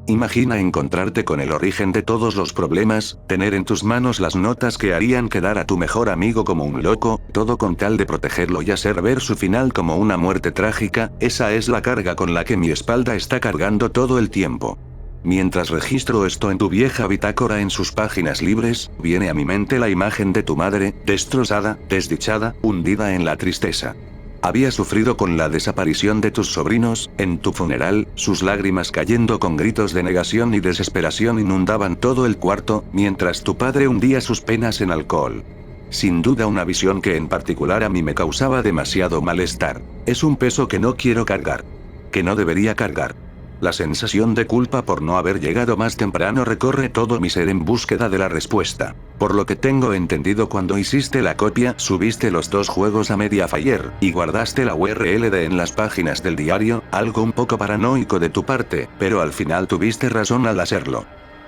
Imagina encontrarte con el origen de todos los problemas, tener en tus manos las notas que harían quedar a tu mejor amigo como un loco, todo con tal de protegerlo y hacer ver su final como una muerte trágica. Esa es la carga con la que mi espalda está cargando todo el tiempo. Mientras registro esto en tu vieja bitácora en sus páginas libres, viene a mi mente la imagen de tu madre, destrozada, desdichada, hundida en la tristeza. Había sufrido con la desaparición de tus sobrinos, en tu funeral, sus lágrimas cayendo con gritos de negación y desesperación inundaban todo el cuarto, mientras tu padre hundía sus penas en alcohol. Sin duda una visión que en particular a mí me causaba demasiado malestar. Es un peso que no quiero cargar. Que no debería cargar. La sensación de culpa por no haber llegado más temprano recorre todo mi ser en búsqueda de la respuesta. Por lo que tengo entendido, cuando hiciste la copia, subiste los 2 juegos a Mediafire, y guardaste la URL en las páginas del diario, algo un poco paranoico de tu parte, pero al final tuviste razón al hacerlo.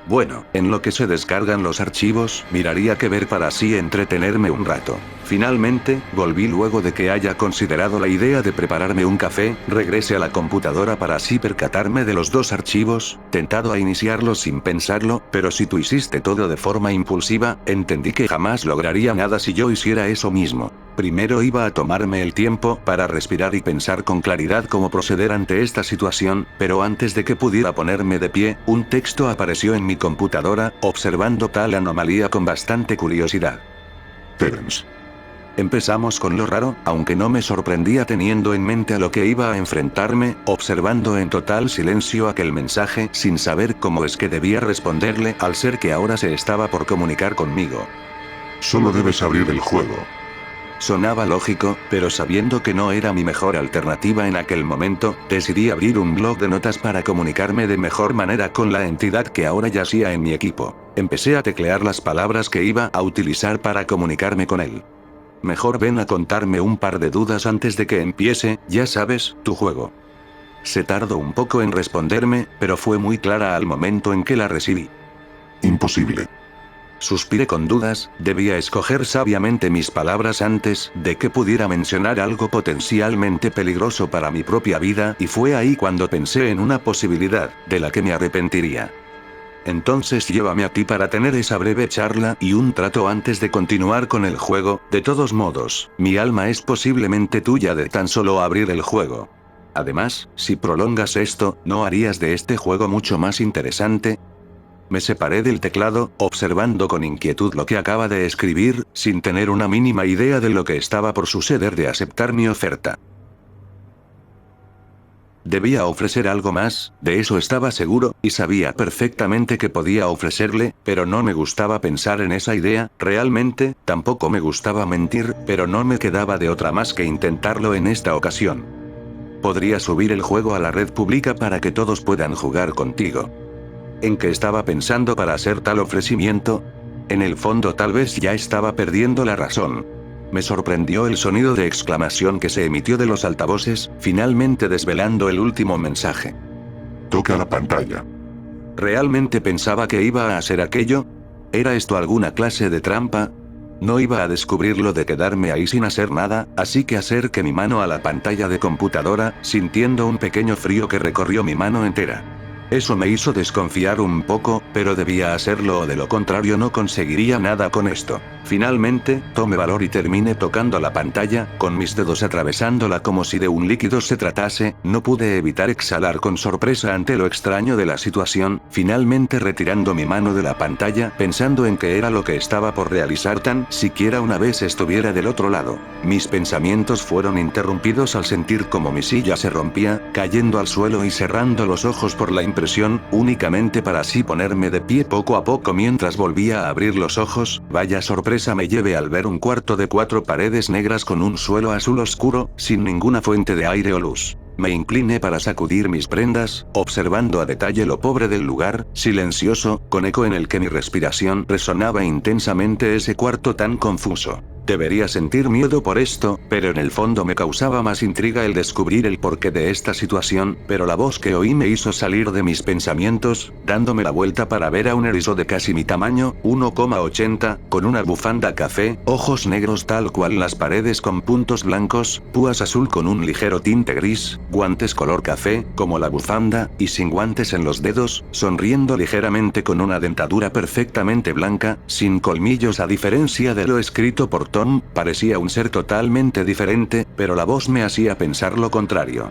Bueno, en lo que se descargan los archivos, miraría qué ver para así entretenerme un rato. Finalmente, volví luego de que haya considerado la idea de prepararme un café, regresé a la computadora para así percatarme de los 2 archivos, tentado a iniciarlos sin pensarlo, pero si tú hiciste todo de forma impulsiva, entendí que jamás lograría nada si yo hiciera eso mismo. Primero iba a tomarme el tiempo para respirar y pensar con claridad cómo proceder ante esta situación, pero antes de que pudiera ponerme de pie, un texto apareció en mi computadora, observando tal anomalía con bastante curiosidad. Terence. Empezamos con lo raro, aunque no me sorprendía teniendo en mente a lo que iba a enfrentarme, observando en total silencio aquel mensaje sin saber cómo es que debía responderle al ser que ahora se estaba por comunicar conmigo. Solo debes abrir el juego. Sonaba lógico, pero sabiendo que no era mi mejor alternativa en aquel momento, decidí abrir un blog de notas para comunicarme de mejor manera con la entidad que ahora yacía en mi equipo. Empecé a teclear las palabras que iba a utilizar para comunicarme con él. Mejor ven a contarme un par de dudas antes de que empiece, ya sabes, tu juego. Se tardó un poco en responderme, pero fue muy clara al momento en que la recibí. Imposible. Suspiré con dudas, debía escoger sabiamente mis palabras antes de que pudiera mencionar algo potencialmente peligroso para mi propia vida, y fue ahí cuando pensé en una posibilidad, de la que me arrepentiría. Entonces llévame a ti para tener esa breve charla y un trato antes de continuar con el juego. De todos modos, mi alma es posiblemente tuya de tan solo abrir el juego. Además, si prolongas esto, ¿no harías de este juego mucho más interesante? Me separé del teclado, observando con inquietud lo que acaba de escribir, sin tener una mínima idea de lo que estaba por suceder de aceptar mi oferta. Debía ofrecer algo más, de eso estaba seguro, y sabía perfectamente que podía ofrecerle, pero no me gustaba pensar en esa idea, realmente, tampoco me gustaba mentir, pero no me quedaba de otra más que intentarlo en esta ocasión. Podría subir el juego a la red pública para que todos puedan jugar contigo. ¿En qué estaba pensando para hacer tal ofrecimiento? En el fondo tal vez ya estaba perdiendo la razón. Me sorprendió el sonido de exclamación que se emitió de los altavoces, finalmente desvelando el último mensaje. Toca la pantalla. ¿Realmente pensaba que iba a hacer aquello? ¿Era esto alguna clase de trampa? No iba a descubrirlo de quedarme ahí sin hacer nada, así que acerqué mi mano a la pantalla de computadora, sintiendo un pequeño frío que recorrió mi mano entera. Eso me hizo desconfiar un poco, pero debía hacerlo o de lo contrario no conseguiría nada con esto. Finalmente, tomé valor y terminé tocando la pantalla, con mis dedos atravesándola como si de un líquido se tratase. No pude evitar exhalar con sorpresa ante lo extraño de la situación, finalmente retirando mi mano de la pantalla, pensando en qué era lo que estaba por realizar tan siquiera una vez estuviera del otro lado. Mis pensamientos fueron interrumpidos al sentir como mi silla se rompía, cayendo al suelo y cerrando los ojos por la impresión, únicamente para así ponerme de pie poco a poco mientras volvía a abrir los ojos. Vaya sorpresa me llevé al ver un cuarto de 4 paredes negras con un suelo azul oscuro, sin ninguna fuente de aire o luz. Me incliné para sacudir mis prendas, observando a detalle lo pobre del lugar, silencioso, con eco en el que mi respiración resonaba intensamente ese cuarto tan confuso. Debería sentir miedo por esto, pero en el fondo me causaba más intriga el descubrir el porqué de esta situación, pero la voz que oí me hizo salir de mis pensamientos, dándome la vuelta para ver a un erizo de casi mi tamaño, 1,80, con una bufanda café, ojos negros tal cual las paredes con puntos blancos, púas azul con un ligero tinte gris, guantes color café, como la bufanda, y sin guantes en los dedos, sonriendo ligeramente con una dentadura perfectamente blanca, sin colmillos a diferencia de lo escrito por Tom, parecía un ser totalmente diferente, pero la voz me hacía pensar lo contrario.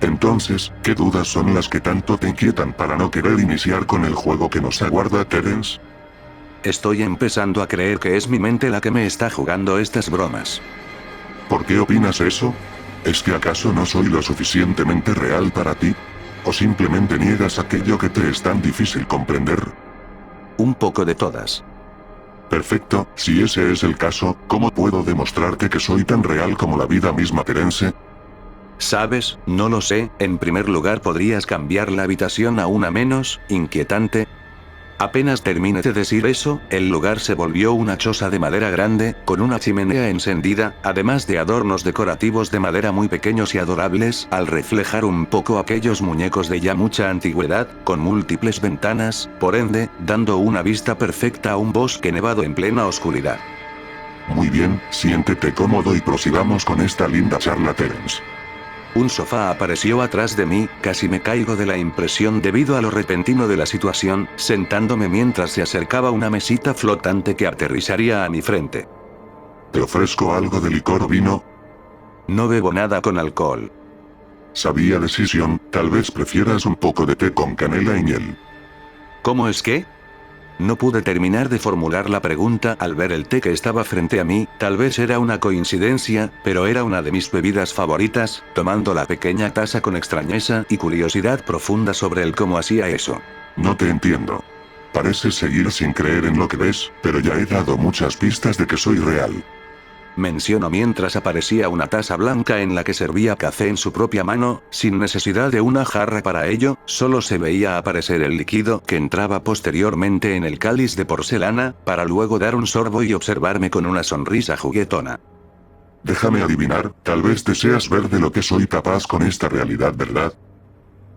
Entonces, ¿qué dudas son las que tanto te inquietan para no querer iniciar con el juego que nos aguarda, Terence? Estoy empezando a creer que es mi mente la que me está jugando estas bromas. ¿Por qué opinas eso? ¿Es que acaso no soy lo suficientemente real para ti? ¿O simplemente niegas aquello que te es tan difícil comprender? Un poco de todas. Perfecto, si ese es el caso, ¿cómo puedo demostrarte que soy tan real como la vida misma, Terence? ¿Sabes? No lo sé. En primer lugar, ¿podrías cambiar la habitación a una menos inquietante? Apenas terminé de decir eso, el lugar se volvió una choza de madera grande, con una chimenea encendida, además de adornos decorativos de madera muy pequeños y adorables, al reflejar un poco aquellos muñecos de ya mucha antigüedad, con múltiples ventanas, por ende, dando una vista perfecta a un bosque nevado en plena oscuridad. Muy bien, siéntete cómodo y prosigamos con esta linda charla, Terence. Un sofá apareció atrás de mí, casi me caigo de la impresión debido a lo repentino de la situación, sentándome mientras se acercaba una mesita flotante que aterrizaría a mi frente. ¿Te ofrezco algo de licor o vino? No bebo nada con alcohol. Sabía decisión, tal vez prefieras un poco de té con canela y miel. ¿Cómo es que? No pude terminar de formular la pregunta al ver el té que estaba frente a mí, tal vez era una coincidencia, pero era una de mis bebidas favoritas, tomando la pequeña taza con extrañeza y curiosidad profunda sobre el cómo hacía eso. No te entiendo. Pareces seguir sin creer en lo que ves, pero ya he dado muchas pistas de que soy real. Mencionó mientras aparecía una taza blanca en la que servía café en su propia mano, sin necesidad de una jarra para ello, solo se veía aparecer el líquido que entraba posteriormente en el cáliz de porcelana, para luego dar un sorbo y observarme con una sonrisa juguetona. Déjame adivinar, tal vez deseas ver de lo que soy capaz con esta realidad, ¿verdad?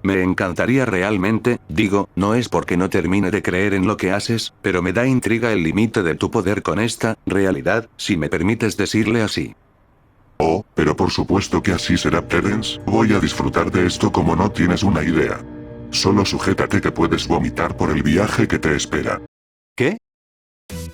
Me encantaría realmente, digo, no es porque no termine de creer en lo que haces, pero me da intriga el límite de tu poder con esta realidad, si me permites decirle así. Oh, pero por supuesto que así será, Terence, voy a disfrutar de esto como no tienes una idea. Solo sujétate que puedes vomitar por el viaje que te espera. ¿Qué?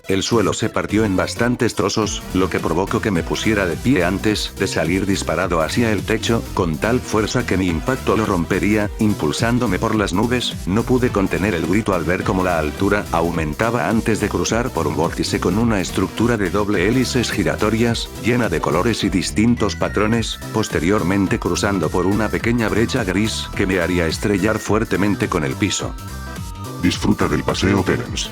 El suelo se partió en bastantes trozos, lo que provocó que me pusiera de pie antes de salir disparado hacia el techo, con tal fuerza que mi impacto lo rompería, impulsándome por las nubes. No pude contener el grito al ver cómo la altura aumentaba antes de cruzar por un vórtice con una estructura de doble hélices giratorias, llena de colores y distintos patrones, posteriormente cruzando por una pequeña brecha gris que me haría estrellar fuertemente con el piso. Disfruta del paseo, Terence.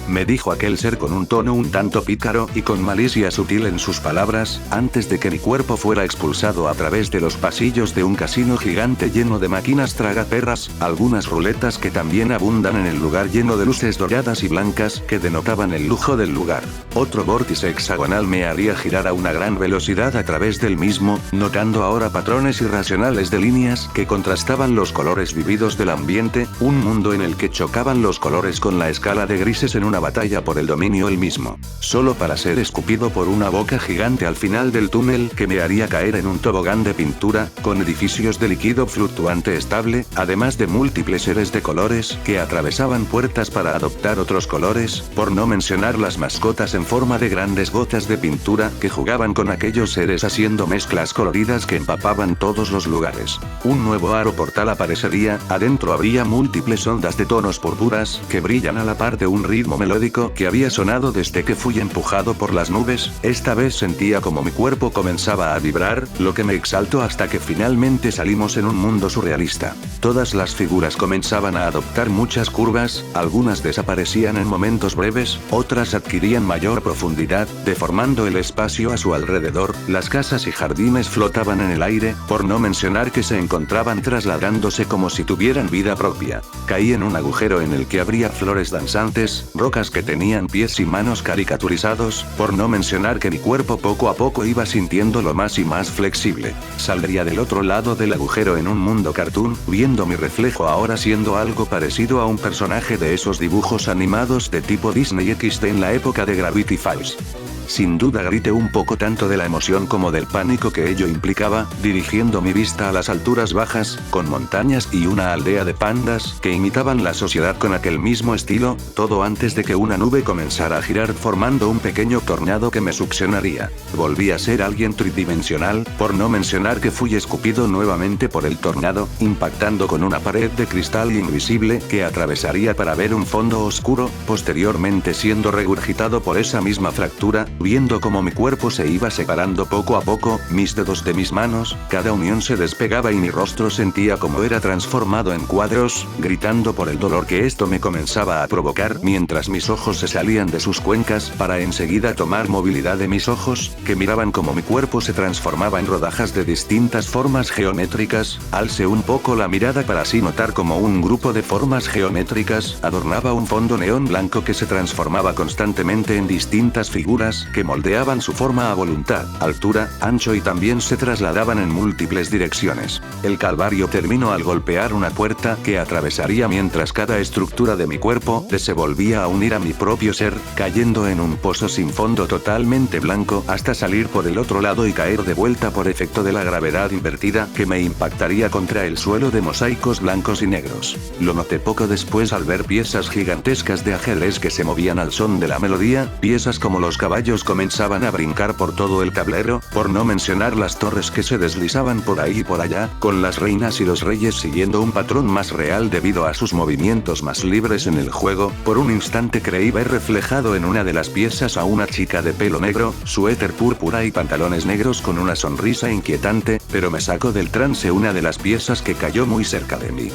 Me dijo aquel ser con un tono un tanto pícaro y con malicia sutil en sus palabras, antes de que mi cuerpo fuera expulsado a través de los pasillos de un casino gigante lleno de máquinas tragaperras, algunas ruletas que también abundan en el lugar lleno de luces doradas y blancas que denotaban el lujo del lugar. Otro vórtice hexagonal me haría girar a una gran velocidad a través del mismo, notando ahora patrones irracionales de líneas que contrastaban los colores vividos del ambiente, un mundo en el que chocaban los colores con la escala de grises en una batalla por el dominio el mismo, solo para ser escupido por una boca gigante al final del túnel que me haría caer en un tobogán de pintura, con edificios de líquido fluctuante estable, además de múltiples seres de colores que atravesaban puertas para adoptar otros colores, por no mencionar las mascotas en forma de grandes gotas de pintura que jugaban con aquellos seres haciendo mezclas coloridas que empapaban todos los lugares. Un nuevo aro portal aparecería, adentro habría múltiples ondas de tonos purpuras que brillan a la par de un ritmo melódico que había sonado desde que fui empujado por las nubes. Esta vez sentía como mi cuerpo comenzaba a vibrar, lo que me exaltó hasta que finalmente salimos en un mundo surrealista. Todas las figuras comenzaban a adoptar muchas curvas, algunas desaparecían en momentos breves, otras adquirían mayor profundidad, deformando el espacio a su alrededor. Las casas y jardines flotaban en el aire, por no mencionar que se encontraban trasladándose como si tuvieran vida propia. Caí en un agujero en el que habría flores danzantes, rocas rocas que tenían pies y manos caricaturizados, por no mencionar que mi cuerpo poco a poco iba sintiéndolo más y más flexible. Saldría del otro lado del agujero en un mundo cartoon, viendo mi reflejo ahora siendo algo parecido a un personaje de esos dibujos animados de tipo Disney XD en la época de Gravity Falls. Sin duda grité un poco tanto de la emoción como del pánico que ello implicaba, dirigiendo mi vista a las alturas bajas, con montañas y una aldea de pandas, que imitaban la sociedad con aquel mismo estilo, todo antes de que una nube comenzara a girar formando un pequeño tornado que me succionaría. Volví a ser alguien tridimensional, por no mencionar que fui escupido nuevamente por el tornado, impactando con una pared de cristal invisible que atravesaría para ver un fondo oscuro, posteriormente siendo regurgitado por esa misma fractura, viendo cómo mi cuerpo se iba separando poco a poco, mis dedos de mis manos, cada unión se despegaba y mi rostro sentía como era transformado en cuadros, gritando por el dolor que esto me comenzaba a provocar mientras mis ojos se salían de sus cuencas para enseguida tomar movilidad de mis ojos, que miraban como mi cuerpo se transformaba en rodajas de distintas formas geométricas. Alcé un poco la mirada para así notar como un grupo de formas geométricas adornaba un fondo neón blanco que se transformaba constantemente en distintas figuras que moldeaban su forma a voluntad, altura, ancho y también se trasladaban en múltiples direcciones. El calvario terminó al golpear una puerta que atravesaría mientras cada estructura de mi cuerpo se volvía a unir a mi propio ser, cayendo en un pozo sin fondo totalmente blanco hasta salir por el otro lado y caer de vuelta por efecto de la gravedad invertida que me impactaría contra el suelo de mosaicos blancos y negros. Lo noté poco después al ver piezas gigantescas de ajedrez que se movían al son de la melodía, piezas como los caballos comenzaban a brincar por todo el tablero, por no mencionar las torres que se deslizaban por ahí y por allá, con las reinas y los reyes siguiendo un patrón más real debido a sus movimientos más libres en el juego. Por un instante creí ver reflejado en una de las piezas a una chica de pelo negro, suéter púrpura y pantalones negros con una sonrisa inquietante, pero me sacó del trance una de las piezas que cayó muy cerca de mí.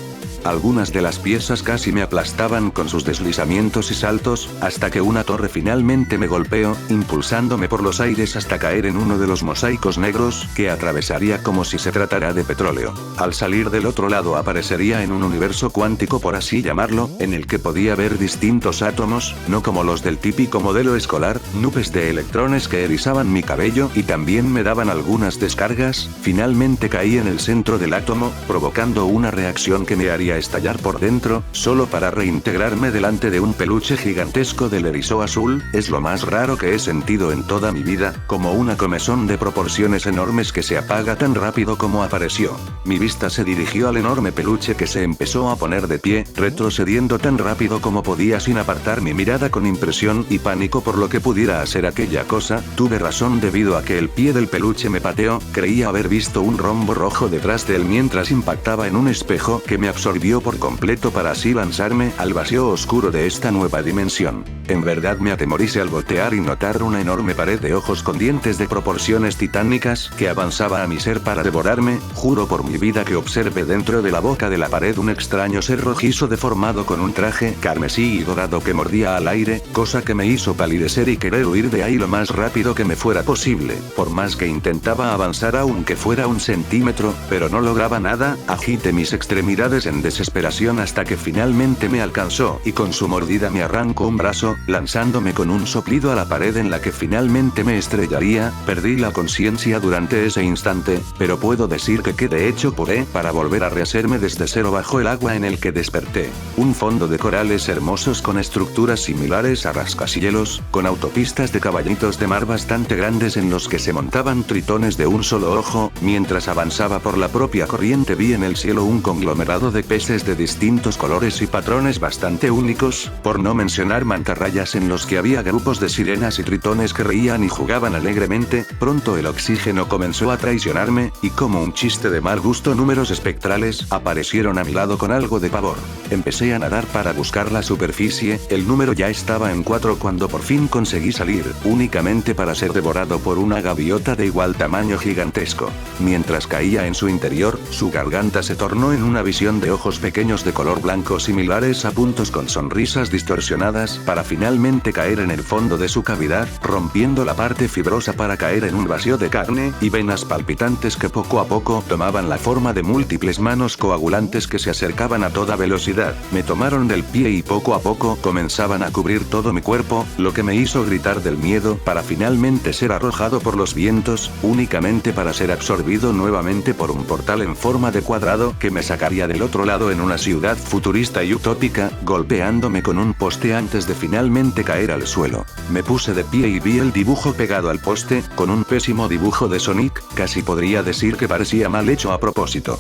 Algunas de las piezas casi me aplastaban con sus deslizamientos y saltos, hasta que una torre finalmente me golpeó, impulsándome por los aires hasta caer en uno de los mosaicos negros, que atravesaría como si se tratara de petróleo. Al salir del otro lado aparecería en un universo cuántico por así llamarlo, en el que podía ver distintos átomos, no como los del típico modelo escolar, nubes de electrones que erizaban mi cabello y también me daban algunas descargas. Finalmente caí en el centro del átomo, provocando una reacción que me haría estallar por dentro, solo para reintegrarme delante de un peluche gigantesco del erizo azul. Es lo más raro que he sentido en toda mi vida, como una comezón de proporciones enormes que se apaga tan rápido como apareció. Mi vista se dirigió al enorme peluche que se empezó a poner de pie, retrocediendo tan rápido como podía sin apartar mi mirada con impresión y pánico por lo que pudiera hacer aquella cosa. Tuve razón debido a que el pie del peluche me pateó, creía haber visto un rombo rojo detrás de él mientras impactaba en un espejo que me absorbió por completo para así lanzarme al vacío oscuro de esta nueva dimensión. En verdad me atemoricé al voltear y notar una enorme pared de ojos con dientes de proporciones titánicas que avanzaba a mi ser para devorarme. Juro por mi vida que observé dentro de la boca de la pared un extraño ser rojizo deformado con un traje carmesí y dorado que mordía al aire, cosa que me hizo palidecer y querer huir de ahí lo más rápido que me fuera posible. Por más que intentaba avanzar aunque fuera un centímetro, pero no lograba nada, agité mis extremidades en desesperación hasta que finalmente me alcanzó y con su mordida me arrancó un brazo, lanzándome con un soplido a la pared en la que finalmente me estrellaría. Perdí la conciencia durante ese instante, pero puedo decir que quedé hecho puré para volver a rehacerme desde cero bajo el agua en el que desperté. Un fondo de corales hermosos con estructuras similares a rascacielos, con autopistas de caballitos de mar bastante grandes en los que se montaban tritones de un solo ojo. Mientras avanzaba por la propia corriente vi en el cielo un conglomerado de peces de distintos colores y patrones bastante únicos, por no mencionar mantarrayas en los que había grupos de sirenas y tritones que reían y jugaban alegremente. Pronto el oxígeno comenzó a traicionarme, y como un chiste de mal gusto números espectrales aparecieron a mi lado con algo de pavor. Empecé a nadar para buscar la superficie, el número ya estaba en 4 cuando por fin conseguí salir, únicamente para ser devorado por una gaviota de igual tamaño gigantesco. Mientras caía en su interior, su garganta se tornó en una visión de ojos ojos pequeños de color blanco similares a puntos con sonrisas distorsionadas para finalmente caer en el fondo de su cavidad, rompiendo la parte fibrosa para caer en un vacío de carne y venas palpitantes que poco a poco tomaban la forma de múltiples manos coagulantes que se acercaban a toda velocidad, me tomaron del pie y poco a poco comenzaban a cubrir todo mi cuerpo, lo que me hizo gritar del miedo para finalmente ser arrojado por los vientos, únicamente para ser absorbido nuevamente por un portal en forma de cuadrado que me sacaría del otro lado en una ciudad futurista y utópica, golpeándome con un poste antes de finalmente caer al suelo. Me puse de pie y vi el dibujo pegado al poste, con un pésimo dibujo de Sonic, casi podría decir que parecía mal hecho a propósito.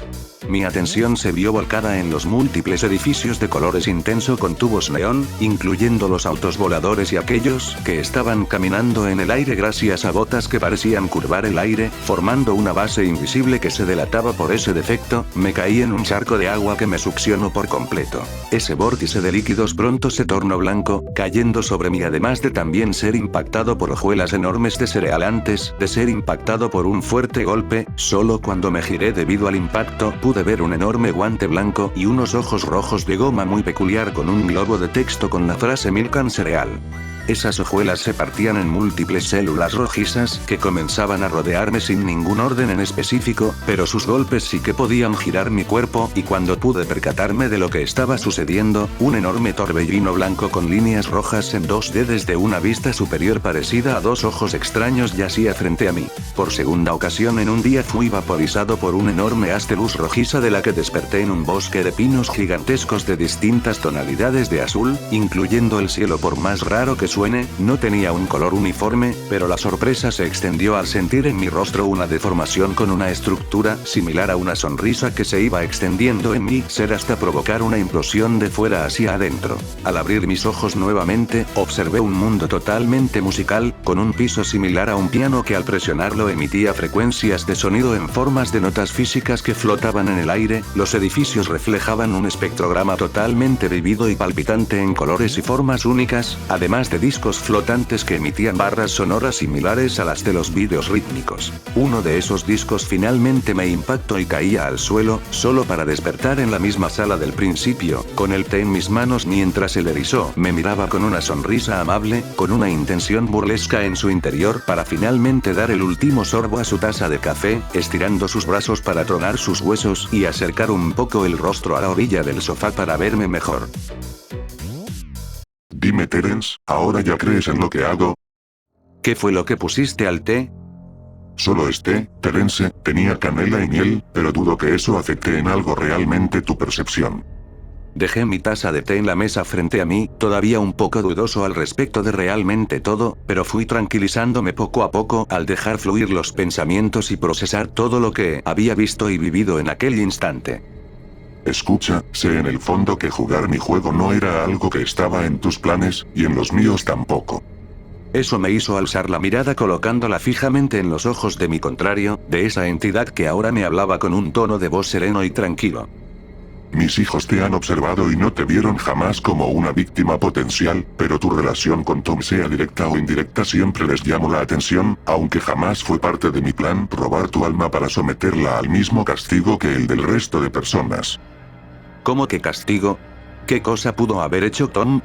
Mi atención se vio volcada en los múltiples edificios de colores intenso con tubos neón, incluyendo los autos voladores y aquellos que estaban caminando en el aire gracias a botas que parecían curvar el aire, formando una base invisible que se delataba por ese defecto. Me caí en un charco de agua que me succionó por completo. Ese vórtice de líquidos pronto se tornó blanco, cayendo sobre mí además de también ser impactado por hojuelas enormes de cereal antes de ser impactado por un fuerte golpe. Solo cuando me giré debido al impacto pude ver un enorme guante blanco y unos ojos rojos de goma muy peculiar con un globo de texto con la frase Milk and Cereal. Esas hojuelas se partían en múltiples células rojizas que comenzaban a rodearme sin ningún orden en específico, pero sus golpes sí que podían girar mi cuerpo y cuando pude percatarme de lo que estaba sucediendo, un enorme torbellino blanco con líneas rojas en 2D desde una vista superior parecida a dos ojos extraños yacía frente a mí. Por segunda ocasión en un día fui vaporizado por un enorme haz de luz rojiza de la que desperté en un bosque de pinos gigantescos de distintas tonalidades de azul, incluyendo el cielo. Por más raro que suene, no tenía un color uniforme, pero la sorpresa se extendió al sentir en mi rostro una deformación con una estructura similar a una sonrisa que se iba extendiendo en mi ser hasta provocar una implosión de fuera hacia adentro. Al abrir mis ojos nuevamente, observé un mundo totalmente musical, con un piso similar a un piano que al presionarlo emitía frecuencias de sonido en formas de notas físicas que flotaban en el aire. Los edificios reflejaban un espectrograma totalmente vivido y palpitante en colores y formas únicas, además de discos flotantes que emitían barras sonoras similares a las de los vídeos rítmicos. Uno de esos discos finalmente me impactó y caía al suelo, solo para despertar en la misma sala del principio, con el té en mis manos mientras el erizó me miraba con una sonrisa amable, con una intención burlesca en su interior para finalmente dar el último sorbo a su taza de café, estirando sus brazos para tronar sus huesos y acercar un poco el rostro a la orilla del sofá para verme mejor. Dime Terence, ¿ahora ya crees en lo que hago? ¿Qué fue lo que pusiste al té? Solo es té, Terence, tenía canela y miel, pero dudo que eso afecte en algo realmente tu percepción. Dejé mi taza de té en la mesa frente a mí, todavía un poco dudoso al respecto de realmente todo, pero fui tranquilizándome poco a poco al dejar fluir los pensamientos y procesar todo lo que había visto y vivido en aquel instante. Escucha, sé en el fondo que jugar mi juego no era algo que estaba en tus planes, y en los míos tampoco. Eso me hizo alzar la mirada colocándola fijamente en los ojos de mi contrario, de esa entidad que ahora me hablaba con un tono de voz sereno y tranquilo. Mis hijos te han observado y no te vieron jamás como una víctima potencial, pero tu relación con Tom, sea directa o indirecta, siempre les llamó la atención, aunque jamás fue parte de mi plan robar tu alma para someterla al mismo castigo que el del resto de personas. ¿Cómo que castigo? ¿Qué cosa pudo haber hecho Tom?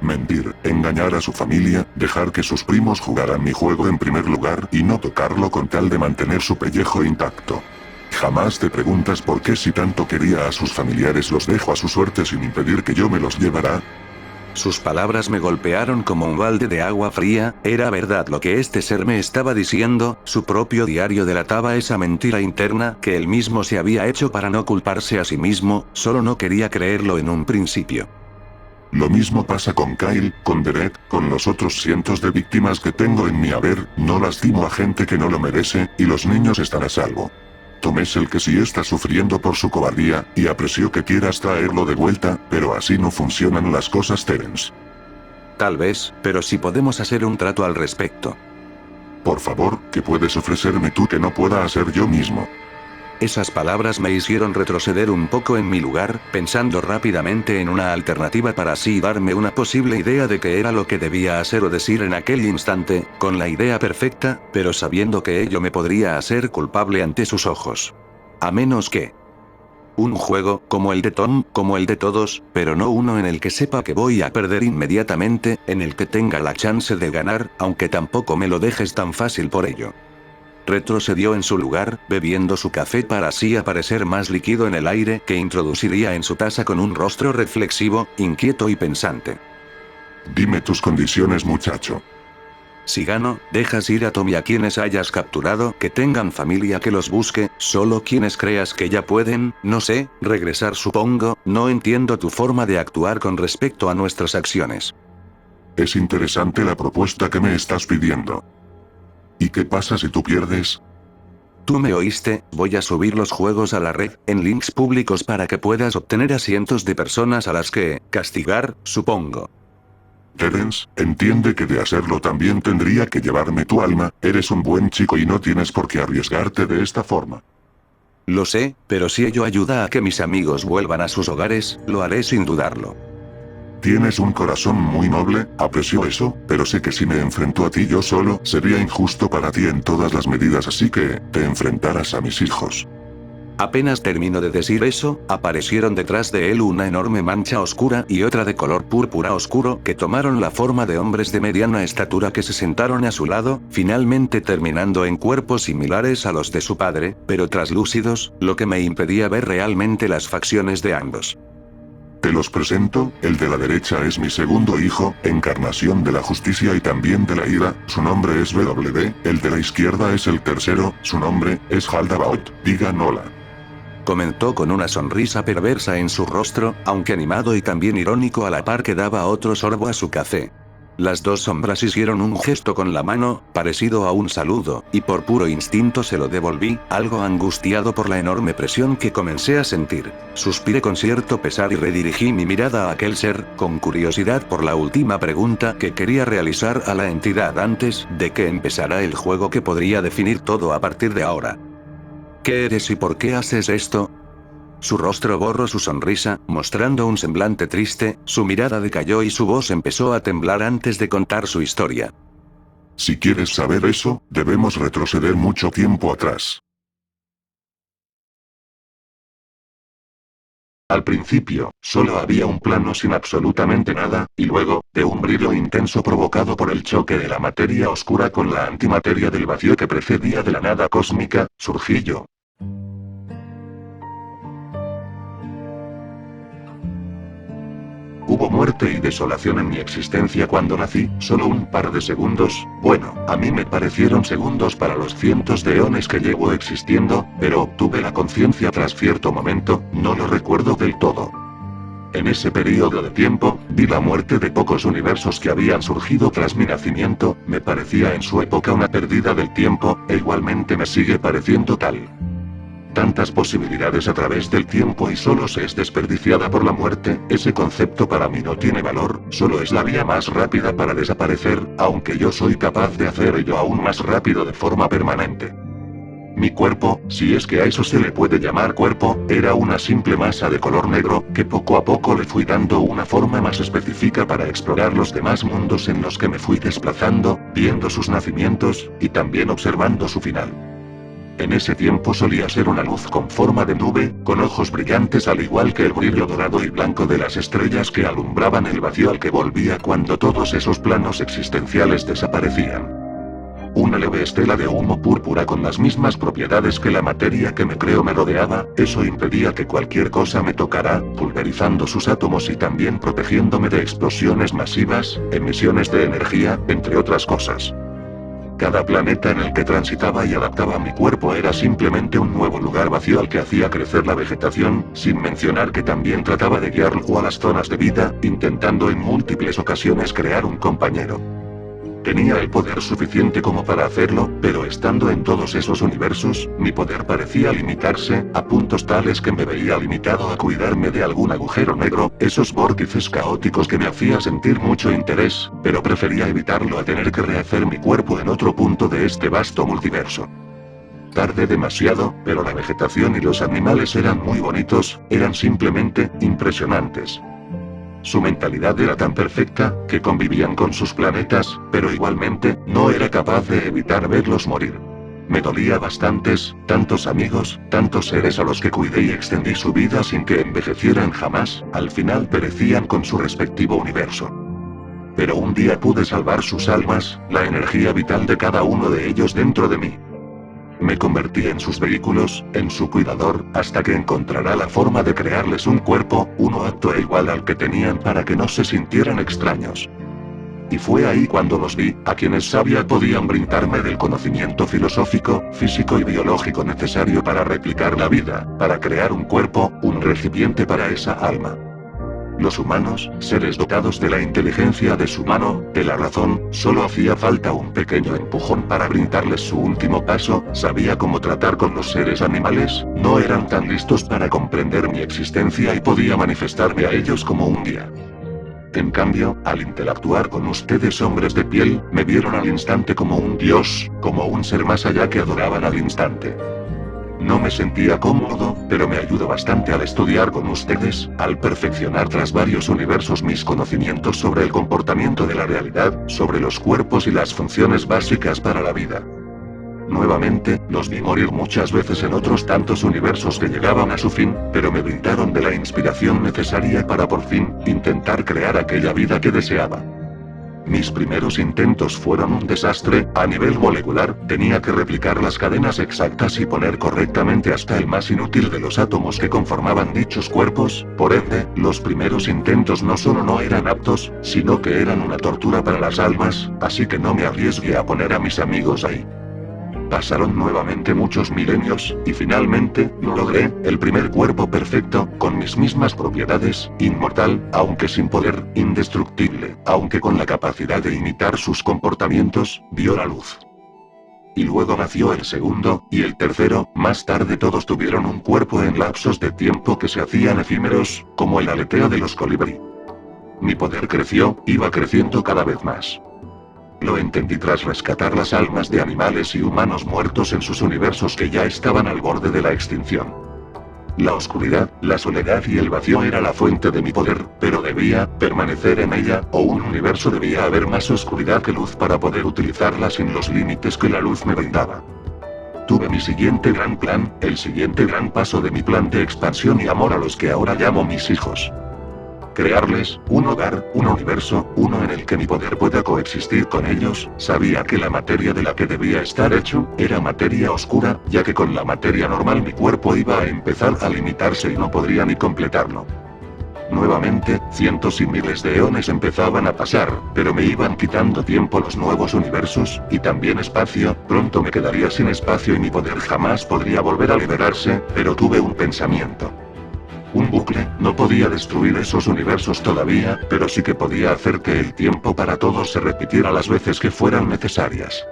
Mentir, engañar a su familia, dejar que sus primos jugaran mi juego en primer lugar y no tocarlo con tal de mantener su pellejo intacto. Jamás te preguntas por qué si tanto quería a sus familiares los dejo a su suerte sin impedir que yo me los llevara. Sus palabras me golpearon como un balde de agua fría. Era verdad lo que este ser me estaba diciendo, su propio diario delataba esa mentira interna que él mismo se había hecho para no culparse a sí mismo, solo no quería creerlo en un principio. Lo mismo pasa con Kyle, con Derek, con los otros cientos de víctimas que tengo en mi haber, no lastimo a gente que no lo merece, y los niños están a salvo. Tom es el que sí está sufriendo por su cobardía, y aprecio que quieras traerlo de vuelta, pero así no funcionan las cosas, Terence. Tal vez, pero sí podemos hacer un trato al respecto. Por favor, ¿qué puedes ofrecerme tú que no pueda hacer yo mismo? Esas palabras me hicieron retroceder un poco en mi lugar, pensando rápidamente en una alternativa para así darme una posible idea de qué era lo que debía hacer o decir en aquel instante, con la idea perfecta, pero sabiendo que ello me podría hacer culpable ante sus ojos. A menos que... Un juego, como el de Tom, como el de todos, pero no uno en el que sepa que voy a perder inmediatamente, en el que tenga la chance de ganar, aunque tampoco me lo dejes tan fácil por ello. Retrocedió en su lugar, bebiendo su café para así aparecer más líquido en el aire que introduciría en su taza con un rostro reflexivo, inquieto y pensante. Dime tus condiciones, muchacho. Si gano, dejas ir a Tom y a quienes hayas capturado, que tengan familia que los busque, solo quienes creas que ya pueden, no sé, regresar supongo, no entiendo tu forma de actuar con respecto a nuestras acciones. Es interesante la propuesta que me estás pidiendo. ¿Y qué pasa si tú pierdes? Tú me oíste, voy a subir los juegos a la red, en links públicos para que puedas obtener a cientos de personas a las que, castigar, supongo. Terence, entiende que de hacerlo también tendría que llevarme tu alma, eres un buen chico y no tienes por qué arriesgarte de esta forma. Lo sé, pero si ello ayuda a que mis amigos vuelvan a sus hogares, lo haré sin dudarlo. Tienes un corazón muy noble, aprecio eso, pero sé que si me enfrento a ti yo solo, sería injusto para ti en todas las medidas, así que, te enfrentarás a mis hijos. Apenas terminó de decir eso, aparecieron detrás de él una enorme mancha oscura y otra de color púrpura oscuro que tomaron la forma de hombres de mediana estatura que se sentaron a su lado, finalmente terminando en cuerpos similares a los de su padre, pero traslúcidos, lo que me impedía ver realmente las facciones de ambos. Te los presento, el de la derecha es mi segundo hijo, encarnación de la justicia y también de la ira, su nombre es W, el de la izquierda es el tercero, su nombre es Haldabaoth, digan hola. Comentó con una sonrisa perversa en su rostro, aunque animado y también irónico a la par que daba otro sorbo a su café. Las dos sombras hicieron un gesto con la mano, parecido a un saludo, y por puro instinto se lo devolví, algo angustiado por la enorme presión que comencé a sentir. Suspiré con cierto pesar y redirigí mi mirada a aquel ser, con curiosidad por la última pregunta que quería realizar a la entidad antes de que empezara el juego que podría definir todo a partir de ahora. ¿Qué eres y por qué haces esto? Su rostro borró su sonrisa, mostrando un semblante triste, su mirada decayó y su voz empezó a temblar antes de contar su historia. Si quieres saber eso, debemos retroceder mucho tiempo atrás. Al principio, solo había un plano sin absolutamente nada, y luego, de un brillo intenso provocado por el choque de la materia oscura con la antimateria del vacío que precedía de la nada cósmica, surgí yo. Hubo muerte y desolación en mi existencia cuando nací, solo un par de segundos, bueno, a mí me parecieron segundos para los cientos de eones que llevo existiendo, pero obtuve la conciencia tras cierto momento, no lo recuerdo del todo. En ese periodo de tiempo, vi la muerte de pocos universos que habían surgido tras mi nacimiento, me parecía en su época una pérdida del tiempo, e igualmente me sigue pareciendo tal. Tantas posibilidades a través del tiempo y solo se es desperdiciada por la muerte, ese concepto para mí no tiene valor, solo es la vía más rápida para desaparecer, aunque yo soy capaz de hacer ello aún más rápido de forma permanente. Mi cuerpo, si es que a eso se le puede llamar cuerpo, era una simple masa de color negro, que poco a poco le fui dando una forma más específica para explorar los demás mundos en los que me fui desplazando, viendo sus nacimientos, y también observando su final. En ese tiempo solía ser una luz con forma de nube, con ojos brillantes al igual que el brillo dorado y blanco de las estrellas que alumbraban el vacío al que volvía cuando todos esos planos existenciales desaparecían. Una leve estela de humo púrpura con las mismas propiedades que la materia que me creo me rodeaba, eso impedía que cualquier cosa me tocara, pulverizando sus átomos y también protegiéndome de explosiones masivas, emisiones de energía, entre otras cosas. Cada planeta en el que transitaba y adaptaba mi cuerpo era simplemente un nuevo lugar vacío al que hacía crecer la vegetación, sin mencionar que también trataba de guiarlo a las zonas de vida, intentando en múltiples ocasiones crear un compañero. Tenía el poder suficiente como para hacerlo, pero estando en todos esos universos, mi poder parecía limitarse, a puntos tales que me veía limitado a cuidarme de algún agujero negro, esos vórtices caóticos que me hacía sentir mucho interés, pero prefería evitarlo a tener que rehacer mi cuerpo en otro punto de este vasto multiverso. Tardé demasiado, pero la vegetación y los animales eran muy bonitos, eran simplemente impresionantes. Su mentalidad era tan perfecta, que convivían con sus planetas, pero igualmente, no era capaz de evitar verlos morir. Me dolía bastantes, tantos amigos, tantos seres a los que cuidé y extendí su vida sin que envejecieran jamás, al final perecían con su respectivo universo. Pero un día pude salvar sus almas, la energía vital de cada uno de ellos dentro de mí. Me convertí en sus vehículos, en su cuidador, hasta que encontrará la forma de crearles un cuerpo, uno apto e igual al que tenían para que no se sintieran extraños. Y fue ahí cuando los vi, a quienes sabia podían brindarme del conocimiento filosófico, físico y biológico necesario para replicar la vida, para crear un cuerpo, un recipiente para esa alma. Los humanos, seres dotados de la inteligencia de su mano, de la razón, solo hacía falta un pequeño empujón para brindarles su último paso, sabía cómo tratar con los seres animales, no eran tan listos para comprender mi existencia y podía manifestarme a ellos como un guía. En cambio, al interactuar con ustedes hombres de piel, me vieron al instante como un dios, como un ser más allá que adoraban al instante. No me sentía cómodo, pero me ayudó bastante al estudiar con ustedes, al perfeccionar tras varios universos mis conocimientos sobre el comportamiento de la realidad, sobre los cuerpos y las funciones básicas para la vida. Nuevamente, los vi morir muchas veces en otros tantos universos que llegaban a su fin, pero me brindaron de la inspiración necesaria para por fin, intentar crear aquella vida que deseaba. Mis primeros intentos fueron un desastre, a nivel molecular, tenía que replicar las cadenas exactas y poner correctamente hasta el más inútil de los átomos que conformaban dichos cuerpos, por ende, los primeros intentos no solo no eran aptos, sino que eran una tortura para las almas, así que no me arriesgué a poner a mis amigos ahí. Pasaron nuevamente muchos milenios, y finalmente, lo logré, el primer cuerpo perfecto, con mis mismas propiedades, inmortal, aunque sin poder, indestructible, aunque con la capacidad de imitar sus comportamientos, vio la luz. Y luego nació el segundo, y el tercero, más tarde todos tuvieron un cuerpo en lapsos de tiempo que se hacían efímeros, como el aleteo de los colibrí. Mi poder creció, iba creciendo cada vez más. Lo entendí tras rescatar las almas de animales y humanos muertos en sus universos que ya estaban al borde de la extinción. La oscuridad, la soledad y el vacío era la fuente de mi poder, pero debía permanecer en ella, o un universo debía haber más oscuridad que luz para poder utilizarla sin los límites que la luz me brindaba. Tuve mi siguiente gran plan, el siguiente gran paso de mi plan de expansión y amor a los que ahora llamo mis hijos. Crearles, un hogar, un universo, uno en el que mi poder pueda coexistir con ellos, sabía que la materia de la que debía estar hecho, era materia oscura, ya que con la materia normal mi cuerpo iba a empezar a limitarse y no podría ni completarlo. Nuevamente, cientos y miles de eones empezaban a pasar, pero me iban quitando tiempo los nuevos universos, y también espacio, pronto me quedaría sin espacio y mi poder jamás podría volver a liberarse, pero tuve un pensamiento. Un bucle, no podía destruir esos universos todavía, pero sí que podía hacer que el tiempo para todos se repitiera las veces que fueran necesarias.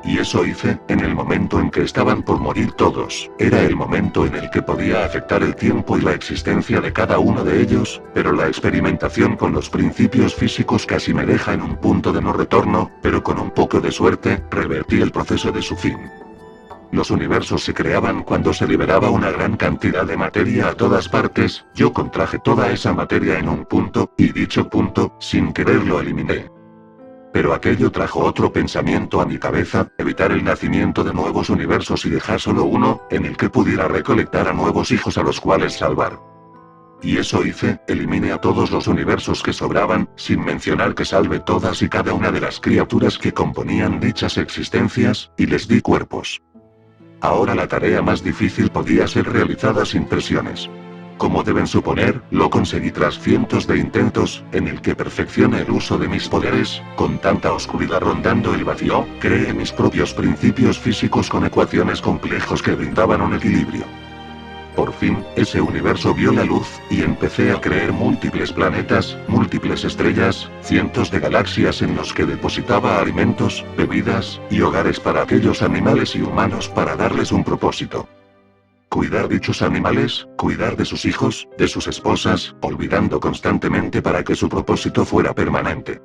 Y eso hice, en el momento en que estaban por morir todos, era el momento en el que podía afectar el tiempo y la existencia de cada uno de ellos, pero la experimentación con los principios físicos casi me deja en un punto de no retorno, pero con un poco de suerte, revertí el proceso de su fin. Los universos se creaban cuando se liberaba una gran cantidad de materia a todas partes, yo contraje toda esa materia en un punto, y dicho punto, sin querer lo eliminé. Pero aquello trajo otro pensamiento a mi cabeza, evitar el nacimiento de nuevos universos y dejar solo uno, en el que pudiera recolectar a nuevos hijos a los cuales salvar. Y eso hice, eliminé a todos los universos que sobraban, sin mencionar que salve todas y cada una de las criaturas que componían dichas existencias, y les di cuerpos. Ahora la tarea más difícil podía ser realizada sin presiones. Como deben suponer, lo conseguí tras cientos de intentos, en el que perfeccioné el uso de mis poderes, con tanta oscuridad rondando el vacío, creé mis propios principios físicos con ecuaciones complejos que brindaban un equilibrio. Por fin, ese universo vio la luz, y empecé a crear múltiples planetas, múltiples estrellas, cientos de galaxias en los que depositaba alimentos, bebidas, y hogares para aquellos animales y humanos para darles un propósito. Cuidar dichos animales, cuidar de sus hijos, de sus esposas, olvidando constantemente para que su propósito fuera permanente.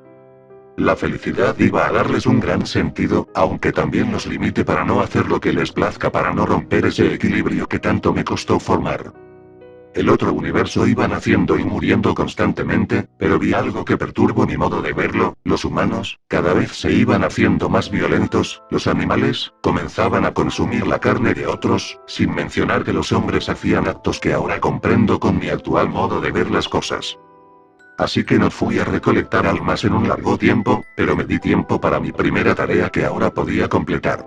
La felicidad iba a darles un gran sentido, aunque también los limite para no hacer lo que les plazca para no romper ese equilibrio que tanto me costó formar. el otro universo iba naciendo y muriendo constantemente, pero vi algo que perturbó mi modo de verlo: los humanos, cada vez se iban haciendo más violentos, los animales, comenzaban a consumir la carne de otros, sin mencionar que los hombres hacían actos que ahora comprendo con mi actual modo de ver las cosas. Así que no fui a recolectar almas en un largo tiempo, pero me di tiempo para mi primera tarea que ahora podía completar.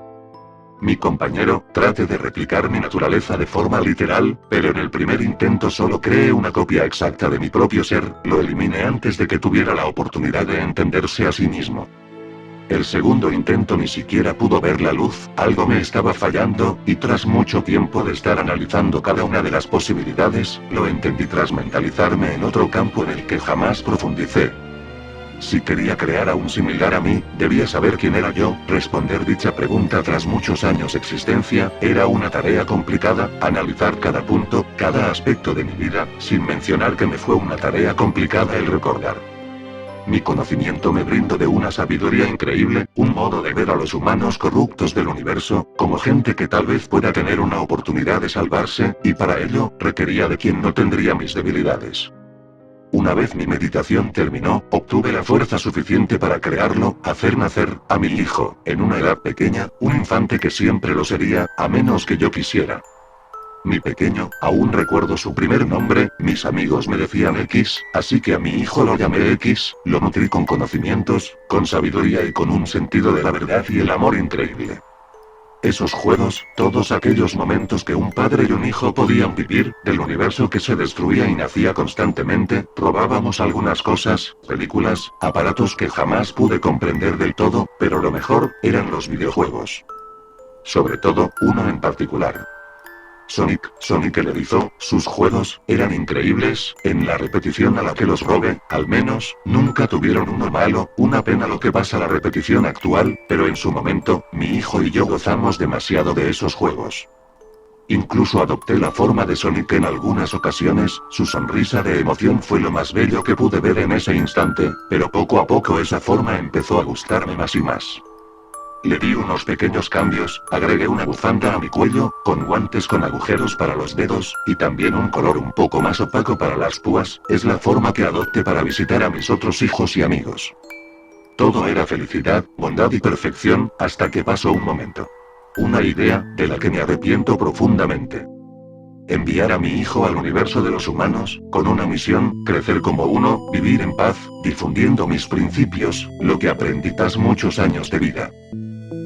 Mi compañero, trate de replicar mi naturaleza de forma literal, pero en el primer intento solo creé una copia exacta de mi propio ser, lo eliminé antes de que tuviera la oportunidad de entenderse a sí mismo. El segundo intento ni siquiera pudo ver la luz, algo me estaba fallando, y tras mucho tiempo de estar analizando cada una de las posibilidades, lo entendí tras mentalizarme en otro campo en el que jamás profundicé. Si quería crear a un similar a mí, debía saber quién era yo. Responder dicha pregunta tras muchos años de existencia, era una tarea complicada, analizar cada punto, cada aspecto de mi vida, sin mencionar que me fue una tarea complicada el recordar. Mi conocimiento me brindó de una sabiduría increíble, un modo de ver a los humanos corruptos del universo, como gente que tal vez pueda tener una oportunidad de salvarse, y para ello, requería de quien no tendría mis debilidades. Una vez mi meditación terminó, obtuve la fuerza suficiente para crearlo, hacer nacer a mi hijo, en una edad pequeña, un infante que siempre lo sería, a menos que yo quisiera. Mi pequeño, aún recuerdo su primer nombre, mis amigos me decían X, así que a mi hijo lo llamé X, lo nutrí con conocimientos, con sabiduría y con un sentido de la verdad y el amor increíble. Esos juegos, todos aquellos momentos que un padre y un hijo podían vivir, del universo que se destruía y nacía constantemente, robábamos algunas cosas, películas, aparatos que jamás pude comprender del todo, pero lo mejor, eran los videojuegos. Sobre todo, uno en particular. Sonic el erizo, sus juegos, eran increíbles, en la repetición a la que los robé, al menos, nunca tuvieron uno malo, una pena lo que pasa la repetición actual, pero en su momento, mi hijo y yo gozamos demasiado de esos juegos. Incluso adopté la forma de Sonic en algunas ocasiones, su sonrisa de emoción fue lo más bello que pude ver en ese instante, pero poco a poco esa forma empezó a gustarme más y más. Le di unos pequeños cambios, agregué una bufanda a mi cuello, con guantes con agujeros para los dedos, y también un color un poco más opaco para las púas, es la forma que adopté para visitar a mis otros hijos y amigos. Todo era felicidad, bondad y perfección, hasta que pasó un momento. Una idea, de la que me arrepiento profundamente. Enviar a mi hijo al universo de los humanos, con una misión, crecer como uno, vivir en paz, difundiendo mis principios, lo que aprendí tras muchos años de vida.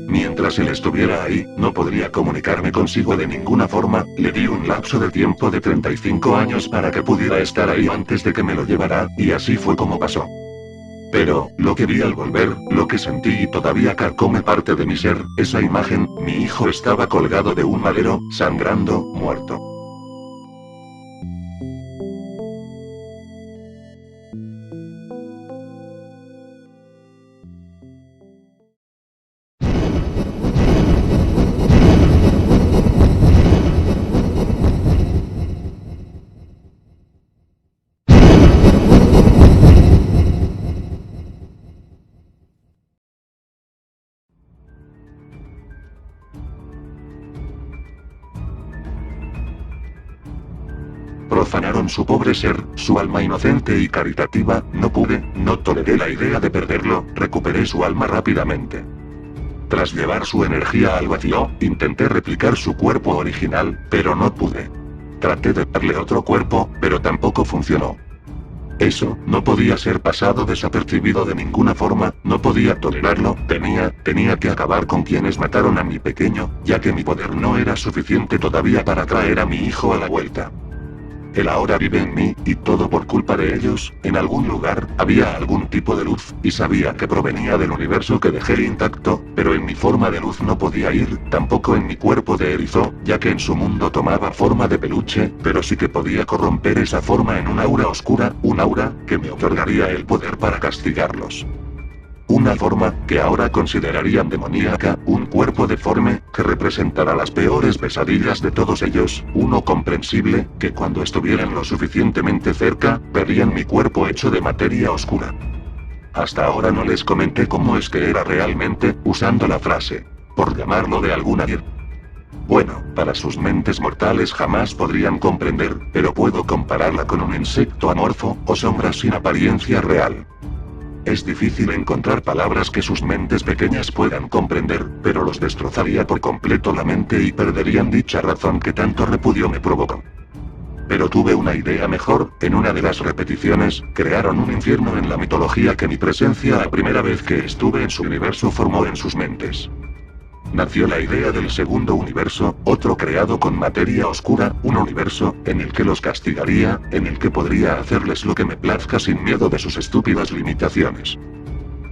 Mientras él estuviera ahí, no podría comunicarme consigo de ninguna forma, le di un lapso de tiempo de 35 años para que pudiera estar ahí antes de que me lo llevara, y así fue como pasó. Pero, lo que vi al volver, lo que sentí y todavía carcome parte de mi ser, esa imagen, mi hijo estaba colgado de un madero, sangrando, muerto. Profanaron su pobre ser, su alma inocente y caritativa, no toleré la idea de perderlo, recuperé su alma rápidamente. Tras llevar su energía al vacío, intenté replicar su cuerpo original, pero no pude. Traté de darle otro cuerpo, pero tampoco funcionó. Eso, no podía ser pasado desapercibido de ninguna forma, no podía tolerarlo, tenía que acabar con quienes mataron a mi pequeño, ya que mi poder no era suficiente todavía para traer a mi hijo a la vuelta. Él ahora vive en mí, y todo por culpa de ellos. En algún lugar, había algún tipo de luz, y sabía que provenía del universo que dejé intacto, pero en mi forma de luz no podía ir, tampoco en mi cuerpo de erizo, ya que en su mundo tomaba forma de peluche, pero sí que podía corromper esa forma en un aura oscura, un aura, que me otorgaría el poder para castigarlos. Una forma, que ahora considerarían demoníaca, un cuerpo deforme, que representará las peores pesadillas de todos ellos, uno comprensible, que cuando estuvieran lo suficientemente cerca, verían mi cuerpo hecho de materia oscura. Hasta ahora no les comenté cómo es que era realmente, usando la frase, por llamarlo de alguna manera. Bueno, para sus mentes mortales jamás podrían comprender, pero puedo compararla con un insecto amorfo, o sombra sin apariencia real. Es difícil encontrar palabras que sus mentes pequeñas puedan comprender, pero los destrozaría por completo la mente y perderían dicha razón que tanto repudio me provocó. Pero tuve una idea mejor, en una de las repeticiones, crearon un infierno en la mitología que mi presencia la primera vez que estuve en su universo formó en sus mentes. Nació la idea del segundo universo, otro creado con materia oscura, un universo, en el que los castigaría, en el que podría hacerles lo que me plazca sin miedo de sus estúpidas limitaciones.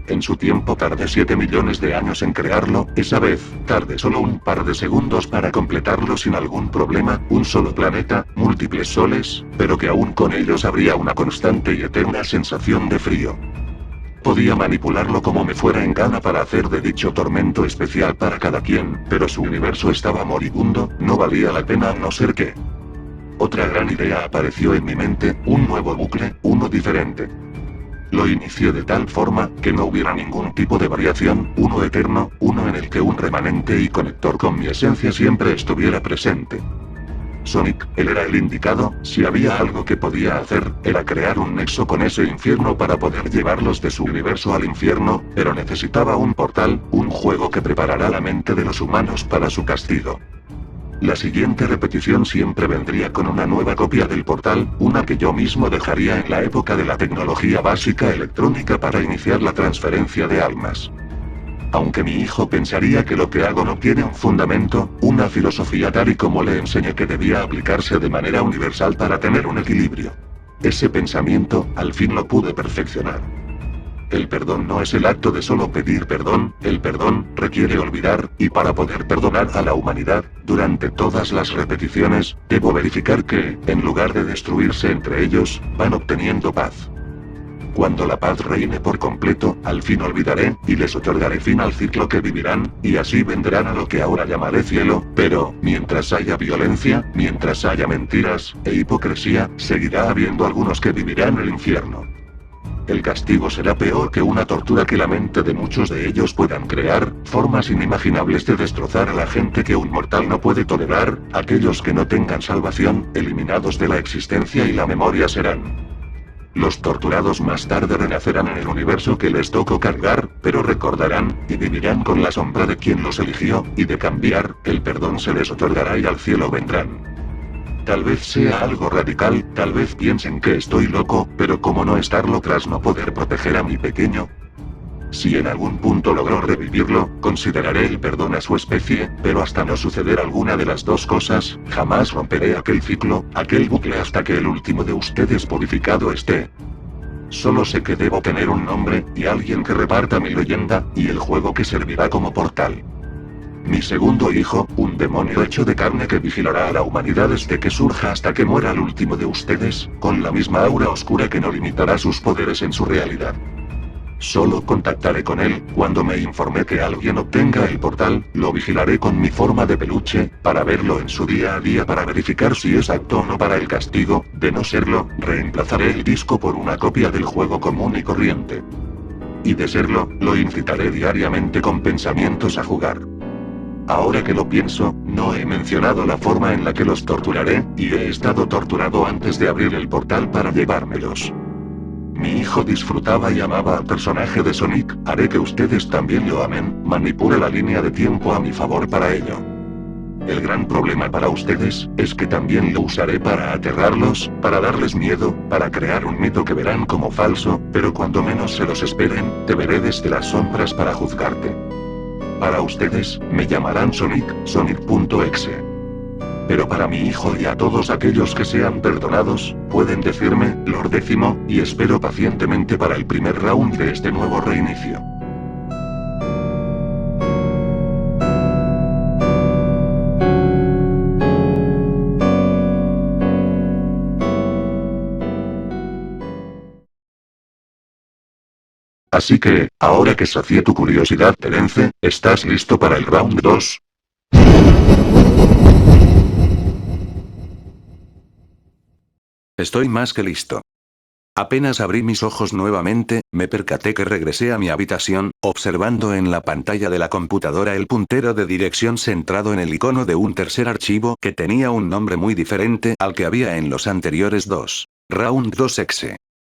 En su tiempo tardé 7 millones de años en crearlo, esa vez, tardé solo un par de segundos para completarlo sin algún problema, un solo planeta, múltiples soles, pero que aún con ellos habría una constante y eterna sensación de frío. Podía manipularlo como me fuera en gana para hacer de dicho tormento especial para cada quien, pero su universo estaba moribundo, no valía la pena a no ser que... Otra gran idea apareció en mi mente, un nuevo bucle, uno diferente. Lo inicié de tal forma, que no hubiera ningún tipo de variación, uno eterno, uno en el que un remanente y conector con mi esencia siempre estuviera presente. Sonic, él era el indicado, si había algo que podía hacer, era crear un nexo con ese infierno para poder llevarlos de su universo al infierno, pero necesitaba un portal, un juego que preparara la mente de los humanos para su castigo. La siguiente repetición siempre vendría con una nueva copia del portal, una que yo mismo dejaría en la época de la tecnología básica electrónica para iniciar la transferencia de almas. Aunque mi hijo pensaría que lo que hago no tiene un fundamento, una filosofía tal y como le enseñé que debía aplicarse de manera universal para tener un equilibrio. Ese pensamiento, al fin lo pude perfeccionar. El perdón no es el acto de solo pedir perdón, el perdón requiere olvidar, y para poder perdonar a la humanidad, durante todas las repeticiones, debo verificar que, en lugar de destruirse entre ellos, van obteniendo paz. Cuando la paz reine por completo, al fin olvidaré, y les otorgaré fin al ciclo que vivirán, y así vendrán a lo que ahora llamaré cielo, pero, mientras haya violencia, mientras haya mentiras, e hipocresía, seguirá habiendo algunos que vivirán el infierno. El castigo será peor que una tortura que la mente de muchos de ellos puedan crear, formas inimaginables de destrozar a la gente que un mortal no puede tolerar, aquellos que no tengan salvación, eliminados de la existencia y la memoria serán. Los torturados más tarde renacerán en el universo que les tocó cargar, pero recordarán, y vivirán con la sombra de quien los eligió, y de cambiar, el perdón se les otorgará y al cielo vendrán. Tal vez sea algo radical, tal vez piensen que estoy loco, pero ¿cómo no estarlo tras no poder proteger a mi pequeño? Si en algún punto logro revivirlo, consideraré el perdón a su especie, pero hasta no suceder alguna de las dos cosas, jamás romperé aquel ciclo, aquel bucle hasta que el último de ustedes purificado esté. Solo sé que debo tener un nombre, y alguien que reparta mi leyenda, y el juego que servirá como portal. Mi segundo hijo, un demonio hecho de carne que vigilará a la humanidad desde que surja hasta que muera el último de ustedes, con la misma aura oscura que no limitará sus poderes en su realidad. Solo contactaré con él, cuando me informe que alguien obtenga el portal, lo vigilaré con mi forma de peluche, para verlo en su día a día para verificar si es apto o no para el castigo, de no serlo, reemplazaré el disco por una copia del juego común y corriente. Y de serlo, lo incitaré diariamente con pensamientos a jugar. Ahora que lo pienso, no he mencionado la forma en la que los torturaré, y he estado torturado antes de abrir el portal para llevármelos. Mi hijo disfrutaba y amaba al personaje de Sonic, haré que ustedes también lo amen, manipule la línea de tiempo a mi favor para ello. El gran problema para ustedes, es que también lo usaré para aterrarlos, para darles miedo, para crear un mito que verán como falso, pero cuando menos se los esperen, te veré desde las sombras para juzgarte. Para ustedes, me llamarán Sonic, Sonic.exe. Pero para mi hijo y a todos aquellos que sean perdonados, pueden decirme, Lord Décimo, y espero pacientemente para el primer round de este nuevo reinicio. Así que, ahora que sacié tu curiosidad, Terence, ¿estás listo para el round 2? Estoy más que listo. Apenas abrí mis ojos nuevamente, me percaté que regresé a mi habitación, observando en la pantalla de la computadora el puntero de dirección centrado en el icono de un tercer archivo que tenía un nombre muy diferente al que había en los anteriores dos. Round 2exe.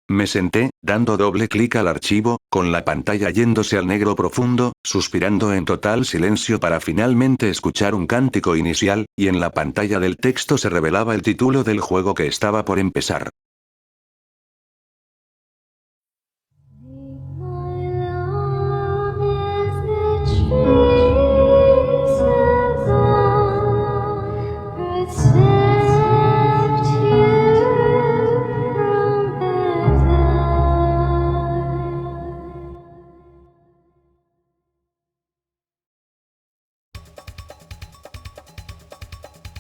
Me senté, dando doble clic al archivo, con la pantalla yéndose al negro profundo, suspirando en total silencio para finalmente escuchar un cántico inicial, y en la pantalla del texto se revelaba el título del juego que estaba por empezar.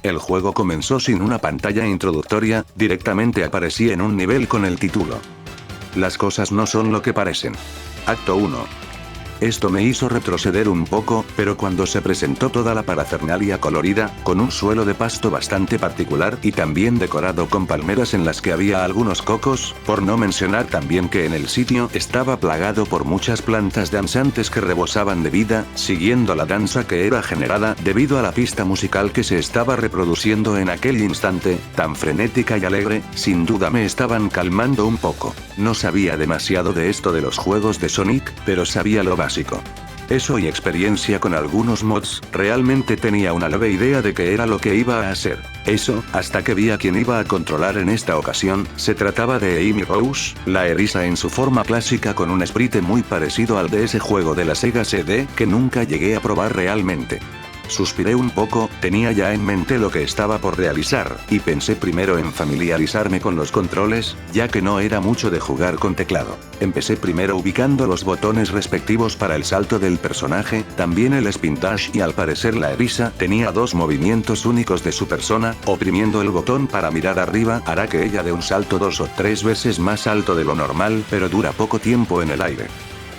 El juego comenzó sin una pantalla introductoria, directamente aparecía en un nivel con el título. Las cosas no son lo que parecen. Acto 1. Esto me hizo retroceder un poco, pero cuando se presentó toda la parafernalia colorida, con un suelo de pasto bastante particular y también decorado con palmeras en las que había algunos cocos, por no mencionar también que en el sitio estaba plagado por muchas plantas danzantes que rebosaban de vida, siguiendo la danza que era generada debido a la pista musical que se estaba reproduciendo en aquel instante, tan frenética y alegre, sin duda me estaban calmando un poco. No sabía demasiado de esto de los juegos de Sonic, pero sabía lo básico. Eso y experiencia con algunos mods, realmente tenía una leve idea de qué era lo que iba a hacer. Eso, hasta que vi a quien iba a controlar en esta ocasión, se trataba de Amy Rose, la eriza en su forma clásica con un sprite muy parecido al de ese juego de la Sega CD que nunca llegué a probar realmente. Suspiré un poco, tenía ya en mente lo que estaba por realizar, y pensé primero en familiarizarme con los controles, ya que no era mucho de jugar con teclado. Empecé primero ubicando los botones respectivos para el salto del personaje, también el spin dash y al parecer la eriza tenía dos movimientos únicos de su persona, oprimiendo el botón para mirar arriba hará que ella dé un salto 2 o 3 veces más alto de lo normal, pero dura poco tiempo en el aire.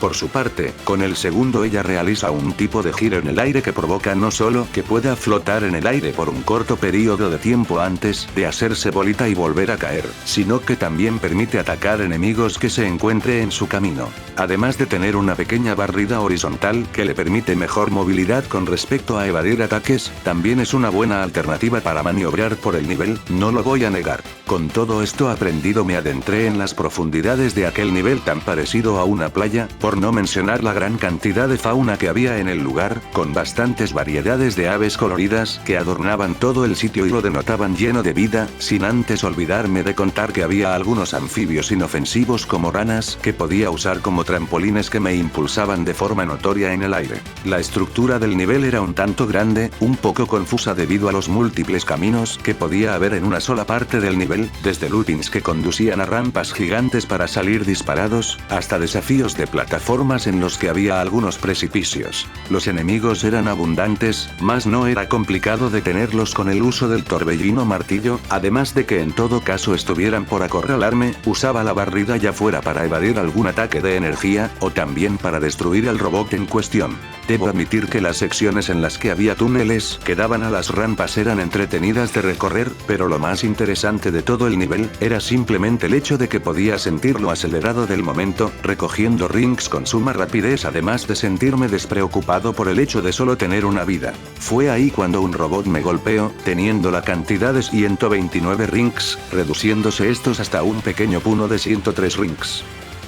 Por su parte, con el segundo ella realiza un tipo de giro en el aire que provoca no solo que pueda flotar en el aire por un corto periodo de tiempo antes de hacerse bolita y volver a caer, sino que también permite atacar enemigos que se encuentre en su camino. Además de tener una pequeña barrida horizontal que le permite mejor movilidad con respecto a evadir ataques, también es una buena alternativa para maniobrar por el nivel, no lo voy a negar. Con todo esto aprendido me adentré en las profundidades de aquel nivel tan parecido a una playa, por no mencionar la gran cantidad de fauna que había en el lugar, con bastantes variedades de aves coloridas que adornaban todo el sitio y lo denotaban lleno de vida, sin antes olvidarme de contar que había algunos anfibios inofensivos como ranas que podía usar como trampolines que me impulsaban de forma notoria en el aire. La estructura del nivel era un tanto grande, un poco confusa debido a los múltiples caminos que podía haber en una sola parte del nivel, desde loopings que conducían a rampas gigantes para salir disparados, hasta desafíos de plataformas en los que había algunos precipicios. Los enemigos eran abundantes, mas no era complicado detenerlos con el uso del torbellino martillo, además de que en todo caso estuvieran por acorralarme, usaba la barrida ya fuera para evadir algún ataque de energía, o también para destruir al robot en cuestión. Debo admitir que las secciones en las que había túneles que daban a las rampas eran entretenidas de recorrer, pero lo más interesante de todo el nivel era simplemente el hecho de que podía sentir lo acelerado del momento, recogiendo rings con suma rapidez además de sentirme despreocupado por el hecho de solo tener una vida. Fue ahí cuando un robot me golpeó, teniendo la cantidad de 129 rings, reduciéndose estos hasta un pequeño puno de 103 rings.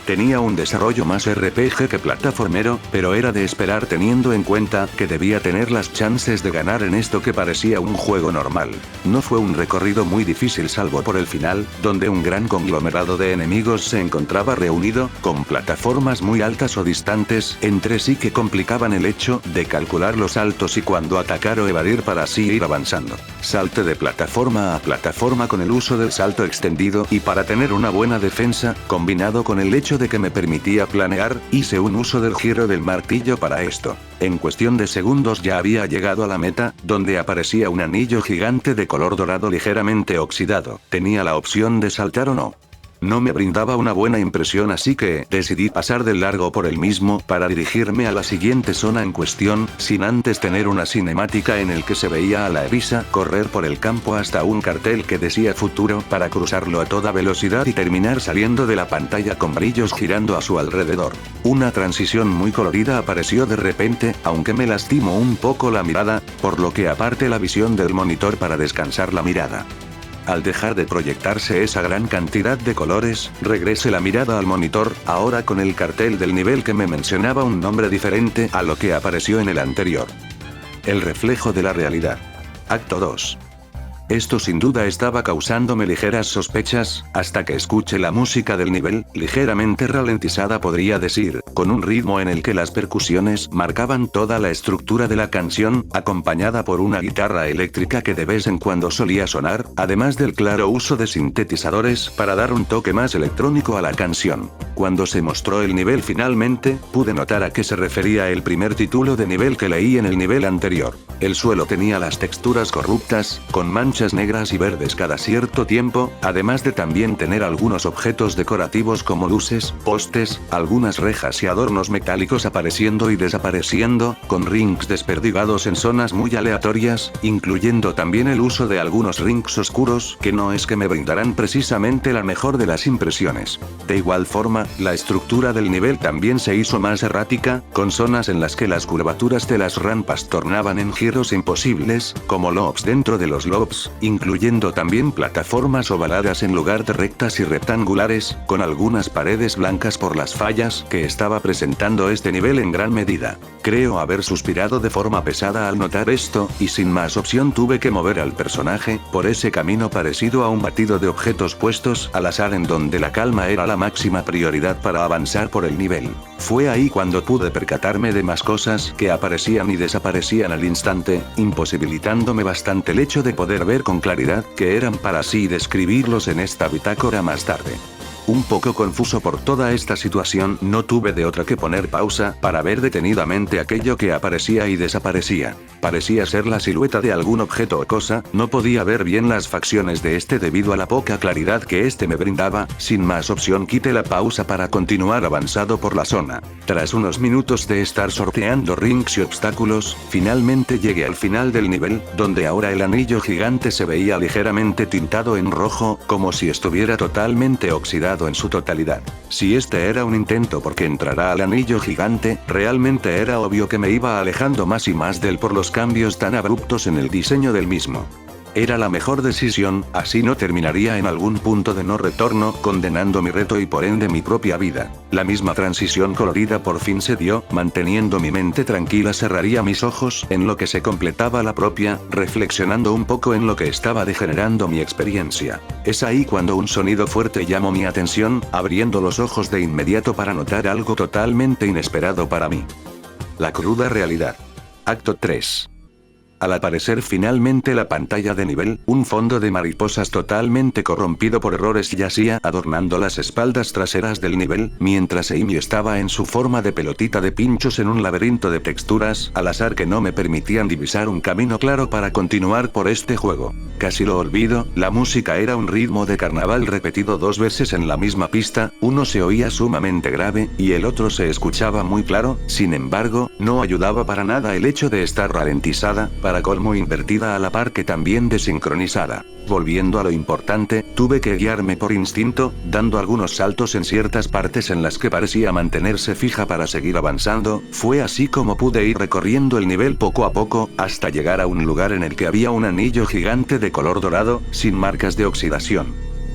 Tenía un desarrollo más RPG que plataformero, pero era de esperar teniendo en cuenta que debía tener las chances de ganar en esto que parecía un juego normal. No fue un recorrido muy difícil salvo por el final, donde un gran conglomerado de enemigos se encontraba reunido, con plataformas muy altas o distantes entre sí que complicaban el hecho de calcular los saltos y cuándo atacar o evadir para así ir avanzando. Salté de plataforma a plataforma con el uso del salto extendido y para tener una buena defensa, combinado con el hecho de que me permitía planear, hice un uso del giro del martillo para esto. En cuestión de segundos ya había llegado a la meta, donde aparecía un anillo gigante de color dorado ligeramente oxidado. Tenía la opción de saltar o no. No me brindaba una buena impresión, así que decidí pasar de largo por el mismo para dirigirme a la siguiente zona en cuestión, sin antes tener una cinemática en el que se veía a la Evisa correr por el campo hasta un cartel que decía futuro para cruzarlo a toda velocidad y terminar saliendo de la pantalla con brillos girando a su alrededor. Una transición muy colorida apareció de repente, aunque me lastimó un poco la mirada, por lo que aparte la visión del monitor para descansar la mirada. Al dejar de proyectarse esa gran cantidad de colores, regresé la mirada al monitor, ahora con el cartel del nivel que me mencionaba un nombre diferente a lo que apareció en el anterior. El reflejo de la realidad. Acto 2. Esto sin duda estaba causándome ligeras sospechas, hasta que escuché la música del nivel, ligeramente ralentizada podría decir, con un ritmo en el que las percusiones marcaban toda la estructura de la canción, acompañada por una guitarra eléctrica que de vez en cuando solía sonar, además del claro uso de sintetizadores para dar un toque más electrónico a la canción. Cuando se mostró el nivel finalmente, pude notar a qué se refería el primer título de nivel que leí en el nivel anterior. El suelo tenía las texturas corruptas, con manchas negras y verdes cada cierto tiempo, además de también tener algunos objetos decorativos como luces, postes, algunas rejas y adornos metálicos apareciendo y desapareciendo, con rings desperdigados en zonas muy aleatorias, incluyendo también el uso de algunos rings oscuros que no es que me brindarán precisamente la mejor de las impresiones. De igual forma, la estructura del nivel también se hizo más errática, con zonas en las que las curvaturas de las rampas tornaban en giros imposibles, como lobes dentro de los lobes, incluyendo también plataformas ovaladas en lugar de rectas y rectangulares, con algunas paredes blancas por las fallas que estaba presentando este nivel en gran medida. Creo haber suspirado de forma pesada al notar esto, y sin más opción tuve que mover al personaje por ese camino parecido a un batido de objetos puestos al azar en donde la calma era la máxima prioridad para avanzar por el nivel. Fue ahí cuando pude percatarme de más cosas que aparecían y desaparecían al instante, imposibilitándome bastante el hecho de poder ver con claridad qué eran para así describirlos en esta bitácora más tarde. Un poco confuso por toda esta situación, no tuve de otra que poner pausa para ver detenidamente aquello que aparecía y desaparecía. Parecía ser la silueta de algún objeto o cosa, no podía ver bien las facciones de este debido a la poca claridad que este me brindaba, sin más opción quité la pausa para continuar avanzado por la zona. Tras unos minutos de estar sorteando rings y obstáculos, finalmente llegué al final del nivel, donde ahora el anillo gigante se veía ligeramente tintado en rojo, como si estuviera totalmente oxidado en su totalidad. Si este era un intento porque entrará al anillo gigante, realmente era obvio que me iba alejando más y más de él por los cambios tan abruptos en el diseño del mismo. Era la mejor decisión, así no terminaría en algún punto de no retorno, condenando mi reto y por ende mi propia vida. La misma transición colorida por fin se dio, manteniendo mi mente tranquila cerraría mis ojos en lo que se completaba la propia, reflexionando un poco en lo que estaba degenerando mi experiencia. Es ahí cuando un sonido fuerte llamó mi atención, abriendo los ojos de inmediato para notar algo totalmente inesperado para mí. La cruda realidad. Acto 3. Al aparecer finalmente la pantalla de nivel, un fondo de mariposas totalmente corrompido por errores yacía adornando las espaldas traseras del nivel, mientras Amy estaba en su forma de pelotita de pinchos en un laberinto de texturas al azar que no me permitían divisar un camino claro para continuar por este juego. Casi lo olvido, la música era un ritmo de carnaval repetido 2 veces en la misma pista, uno se oía sumamente grave, y el otro se escuchaba muy claro, sin embargo, no ayudaba para nada el hecho de estar ralentizada, para colmo invertida a la par que también desincronizada. Volviendo a lo importante, tuve que guiarme por instinto, dando algunos saltos en ciertas partes en las que parecía mantenerse fija para seguir avanzando, fue así como pude ir recorriendo el nivel poco a poco, hasta llegar a un lugar en el que había un anillo gigante de color dorado, sin marcas de oxidación.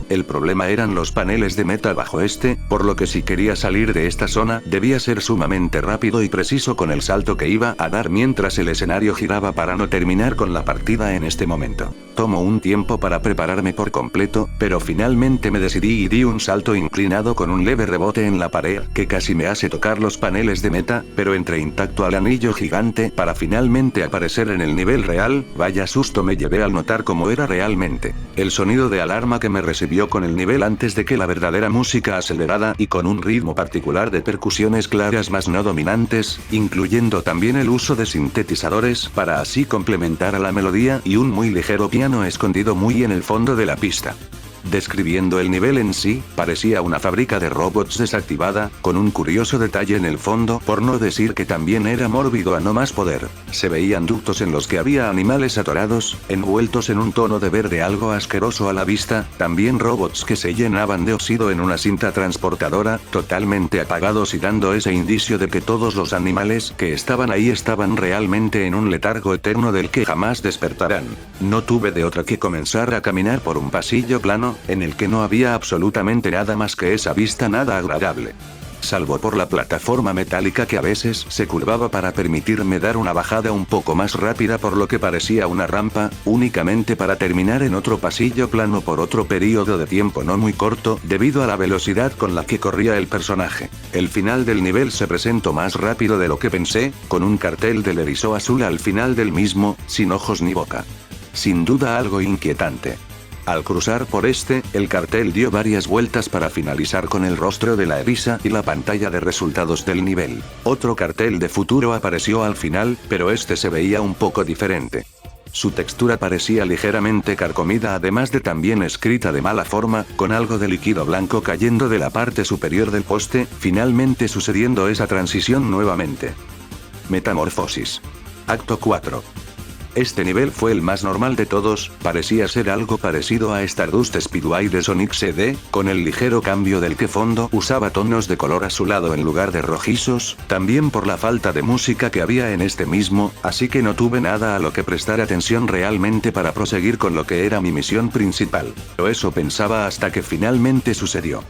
El problema eran los paneles de meta bajo este, por lo que si quería salir de esta zona, debía ser sumamente rápido y preciso con el salto que iba a dar mientras el escenario giraba para no terminar con la partida en este momento. Tomó un tiempo para prepararme por completo, pero finalmente me decidí y di un salto inclinado con un leve rebote en la pared, que casi me hace tocar los paneles de meta, pero entré intacto al anillo gigante para finalmente aparecer en el nivel real. Vaya susto me llevé al notar cómo era realmente. El sonido de alarma que me recibió con el nivel antes de que la verdadera música acelerada y con un ritmo particular de percusiones claras más no dominantes, incluyendo también el uso de sintetizadores para así complementar a la melodía y un muy ligero piano escondido muy en el fondo de la pista. Describiendo el nivel en sí, parecía una fábrica de robots desactivada, con un curioso detalle en el fondo, por no decir que también era mórbido a no más poder. Se veían ductos en los que había animales atorados, envueltos en un tono de verde algo asqueroso a la vista, también robots que se llenaban de óxido en una cinta transportadora, totalmente apagados y dando ese indicio de que todos los animales que estaban ahí estaban realmente en un letargo eterno del que jamás despertarán. No tuve de otra que comenzar a caminar por un pasillo plano, en el que no había absolutamente nada más que esa vista nada agradable. Salvo por la plataforma metálica que a veces se curvaba para permitirme dar una bajada un poco más rápida por lo que parecía una rampa, únicamente para terminar en otro pasillo plano por otro periodo de tiempo no muy corto, debido a la velocidad con la que corría el personaje. El final del nivel se presentó más rápido de lo que pensé, con un cartel del erizo azul al final del mismo, sin ojos ni boca. Sin duda algo inquietante. Al cruzar por el cartel dio varias vueltas para finalizar con el rostro de la Eriza y la pantalla de resultados del nivel. Otro cartel de futuro apareció al final, pero se veía un poco diferente. Su textura parecía ligeramente carcomida además de también escrita de mala forma, con algo de líquido blanco cayendo de la parte superior del poste, finalmente sucediendo esa transición nuevamente. Metamorfosis. Acto 4. Este nivel fue el más normal de todos, parecía ser algo parecido a Stardust Speedway de Sonic CD, con el ligero cambio del que fondo usaba tonos de color azulado en lugar de rojizos, también por la falta de música que había en este mismo, así que no tuve nada a lo que prestar atención realmente para proseguir con lo que era mi misión principal. Pero eso pensaba hasta que finalmente sucedió.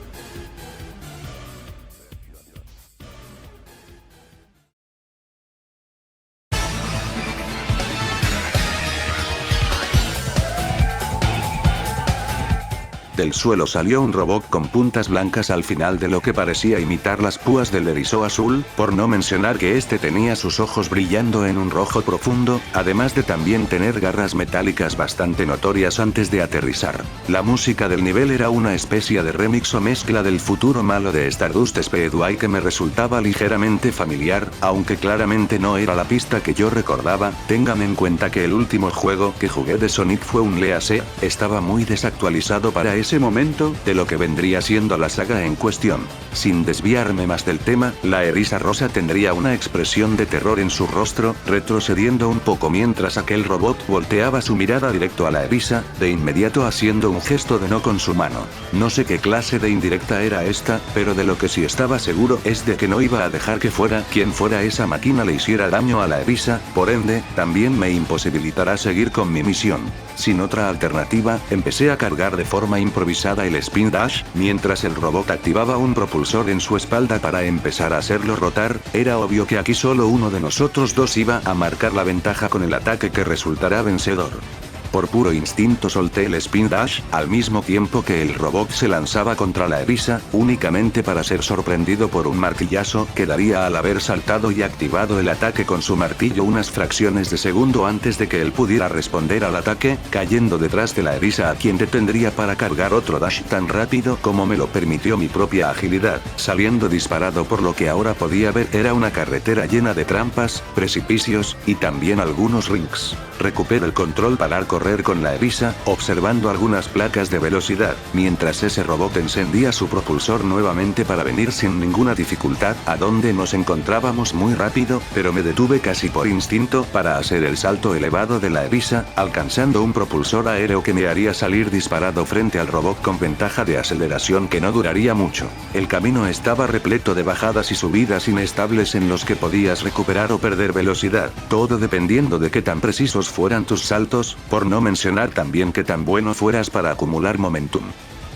Del suelo salió un robot con puntas blancas al final de lo que parecía imitar las púas del erizo azul, por no mencionar que tenía sus ojos brillando en un rojo profundo, además de también tener garras metálicas bastante notorias antes de aterrizar. La música del nivel era una especie de remix o mezcla del futuro malo de Stardust Speedway que me resultaba ligeramente familiar, aunque claramente no era la pista que yo recordaba. Tengan en cuenta que el último juego que jugué de Sonic fue un Legacy, estaba muy desactualizado para ese momento, de lo que vendría siendo la saga en cuestión. Sin desviarme más del tema, la Eriza rosa tendría una expresión de terror en su rostro, retrocediendo un poco mientras aquel robot volteaba su mirada directo a la Eriza, de inmediato haciendo un gesto de no con su mano. No sé qué clase de indirecta era esta, pero de lo que sí estaba seguro es de que no iba a dejar que fuera quien fuera esa máquina le hiciera daño a la Eriza, por ende, también me imposibilitará seguir con mi misión. Sin otra alternativa, empecé a cargar de forma improvisada el Spin Dash, mientras el robot activaba un propulsor en su espalda para empezar a hacerlo rotar. Era obvio que aquí solo uno de nosotros dos iba a marcar la ventaja con el ataque que resultará vencedor. Por puro instinto solté el Spin Dash, al mismo tiempo que el robot se lanzaba contra la Eriza, únicamente para ser sorprendido por un martillazo que daría al haber saltado y activado el ataque con su martillo unas fracciones de segundo antes de que él pudiera responder al ataque, cayendo detrás de la Eriza a quien detendría para cargar otro dash tan rápido como me lo permitió mi propia agilidad, saliendo disparado por lo que ahora podía ver era una carretera llena de trampas, precipicios, y también algunos rings. Recuperé el control para correr con la Eriza, observando algunas placas de velocidad, mientras ese robot encendía su propulsor nuevamente para venir sin ninguna dificultad a donde nos encontrábamos muy rápido, pero me detuve casi por instinto para hacer el salto elevado de la Eriza, alcanzando un propulsor aéreo que me haría salir disparado frente al robot con ventaja de aceleración que no duraría mucho. El camino estaba repleto de bajadas y subidas inestables en los que podías recuperar o perder velocidad, todo dependiendo de qué tan precisos fueran tus saltos, por no mencionar también que tan bueno fueras para acumular momentum.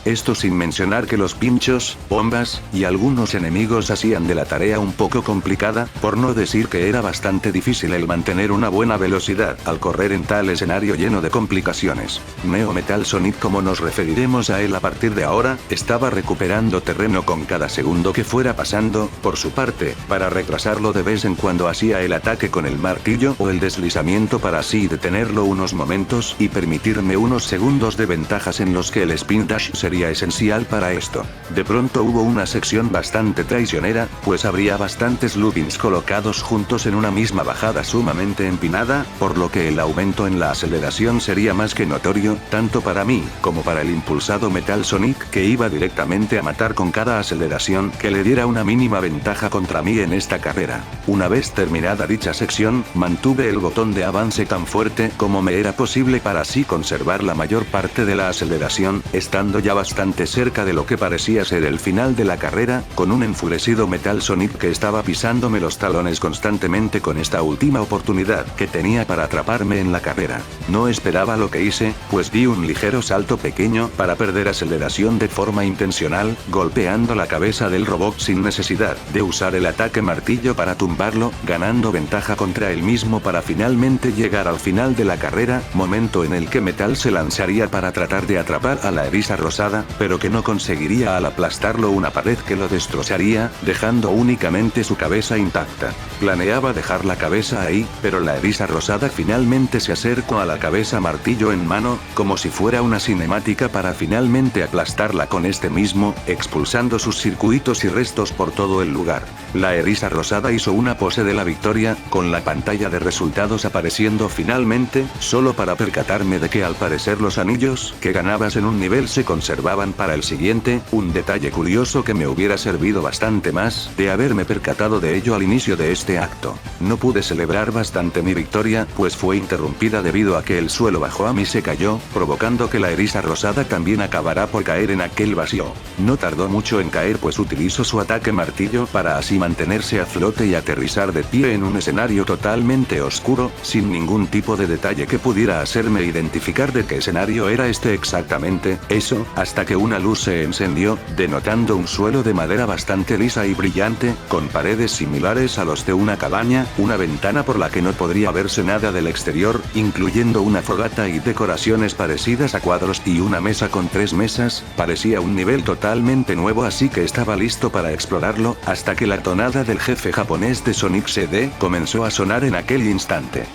Esto sin mencionar que los pinchos, bombas, y algunos enemigos hacían de la tarea un poco complicada, por no decir que era bastante difícil el mantener una buena velocidad al correr en tal escenario lleno de complicaciones. Neo Metal Sonic, como nos referiremos a él a partir de ahora, estaba recuperando terreno con cada segundo que fuera pasando. Por su parte, para retrasarlo de vez en cuando hacía el ataque con el martillo o el deslizamiento para así detenerlo unos momentos y permitirme unos segundos de ventajas en los que el Spin Dash sería sería esencial para esto. De pronto hubo una sección bastante traicionera, pues habría bastantes loopings colocados juntos en una misma bajada sumamente empinada, por lo que el aumento en la aceleración sería más que notorio, tanto para mí, como para el impulsado Metal Sonic que iba directamente a matar con cada aceleración que le diera una mínima ventaja contra mí en esta carrera. Una vez terminada dicha sección, mantuve el botón de avance tan fuerte como me era posible para así conservar la mayor parte de la aceleración, estando ya bastante cerca de lo que parecía ser el final de la carrera, con un enfurecido Metal Sonic que estaba pisándome los talones constantemente con esta última oportunidad que tenía para atraparme en la carrera. No esperaba lo que hice, pues di un ligero salto pequeño para perder aceleración de forma intencional, golpeando la cabeza del robot sin necesidad de usar el ataque martillo para tumbarlo, ganando ventaja contra él mismo para finalmente llegar al final de la carrera, momento en el que Metal se lanzaría para tratar de atrapar a la eriza rosada, pero que no conseguiría al aplastarlo una pared que lo destrozaría, dejando únicamente su cabeza intacta. Planeaba dejar la cabeza ahí, pero la eriza rosada finalmente se acercó a la cabeza martillo en mano, como si fuera una cinemática para finalmente aplastarla con este mismo, expulsando sus circuitos y restos por todo el lugar. La eriza rosada hizo una pose de la victoria, con la pantalla de resultados apareciendo finalmente, solo para percatarme de que al parecer los anillos que ganabas en un nivel se conservaban para el siguiente, un detalle curioso que me hubiera servido bastante más de haberme percatado de ello al inicio de este acto. No pude celebrar bastante mi victoria, pues fue interrumpida debido a que el suelo bajo a mí se cayó, provocando que la eriza rosada también acabará por caer en aquel vacío. No tardó mucho en caer, pues utilizó su ataque martillo para así mantenerse a flote y aterrizar de pie en un escenario totalmente oscuro, sin ningún tipo de detalle que pudiera hacerme identificar de qué escenario era este exactamente, eso, hasta que una luz se encendió, denotando un suelo de madera bastante lisa y brillante, con paredes similares a los de una cabaña, una ventana por la que no podría verse nada del exterior, incluyendo una fogata y decoraciones parecidas a cuadros y una mesa con 3 mesas, parecía un nivel totalmente nuevo, así que estaba listo para explorarlo, hasta que la tonada del jefe japonés de Sonic CD comenzó a sonar en aquel instante.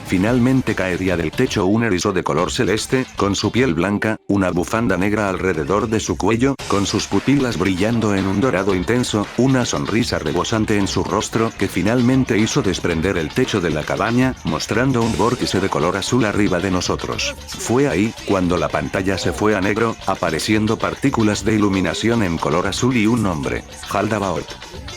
Finalmente caería del techo un erizo de color celeste, con su piel blanca, una bufanda negra alrededor de su cuello, con sus pupilas brillando en un dorado intenso, una sonrisa rebosante en su rostro que finalmente hizo desprender el techo de la cabaña, mostrando un vórtice de color azul arriba de nosotros. Fue ahí, cuando la pantalla se fue a negro, apareciendo partículas de iluminación en color azul y un nombre: Haldabaoth.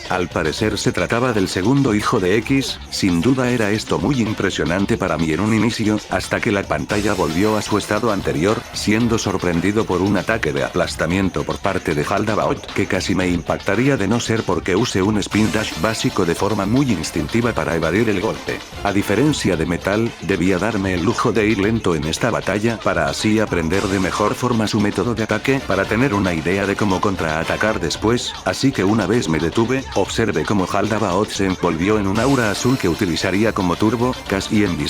Al parecer se trataba del segundo hijo de X, sin duda era esto muy impresionante para mí en un inicio, hasta que la pantalla volvió a su estado anterior, siendo sorprendido por un ataque de aplastamiento por parte de Haldabaoth, que casi me impactaría de no ser porque use un spin dash básico de forma muy instintiva para evadir el golpe. A diferencia de Metal, debía darme el lujo de ir lento en esta batalla para así aprender de mejor forma su método de ataque para tener una idea de cómo contraatacar después, así que una vez me detuve, observé cómo Haldabaoth se envolvió en un aura azul que utilizaría como turbo, casi embistiéndome.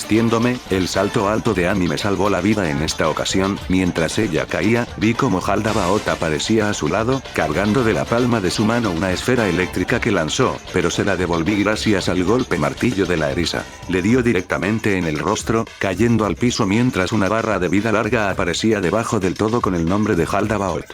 El salto alto de Amy me salvó la vida en esta ocasión. Mientras ella caía, vi como Haldabaoth aparecía a su lado, cargando de la palma de su mano una esfera eléctrica que lanzó, pero se la devolví gracias al golpe martillo de la eriza. Le dio directamente en el rostro, cayendo al piso mientras una barra de vida larga aparecía debajo del todo con el nombre de Haldabaoth.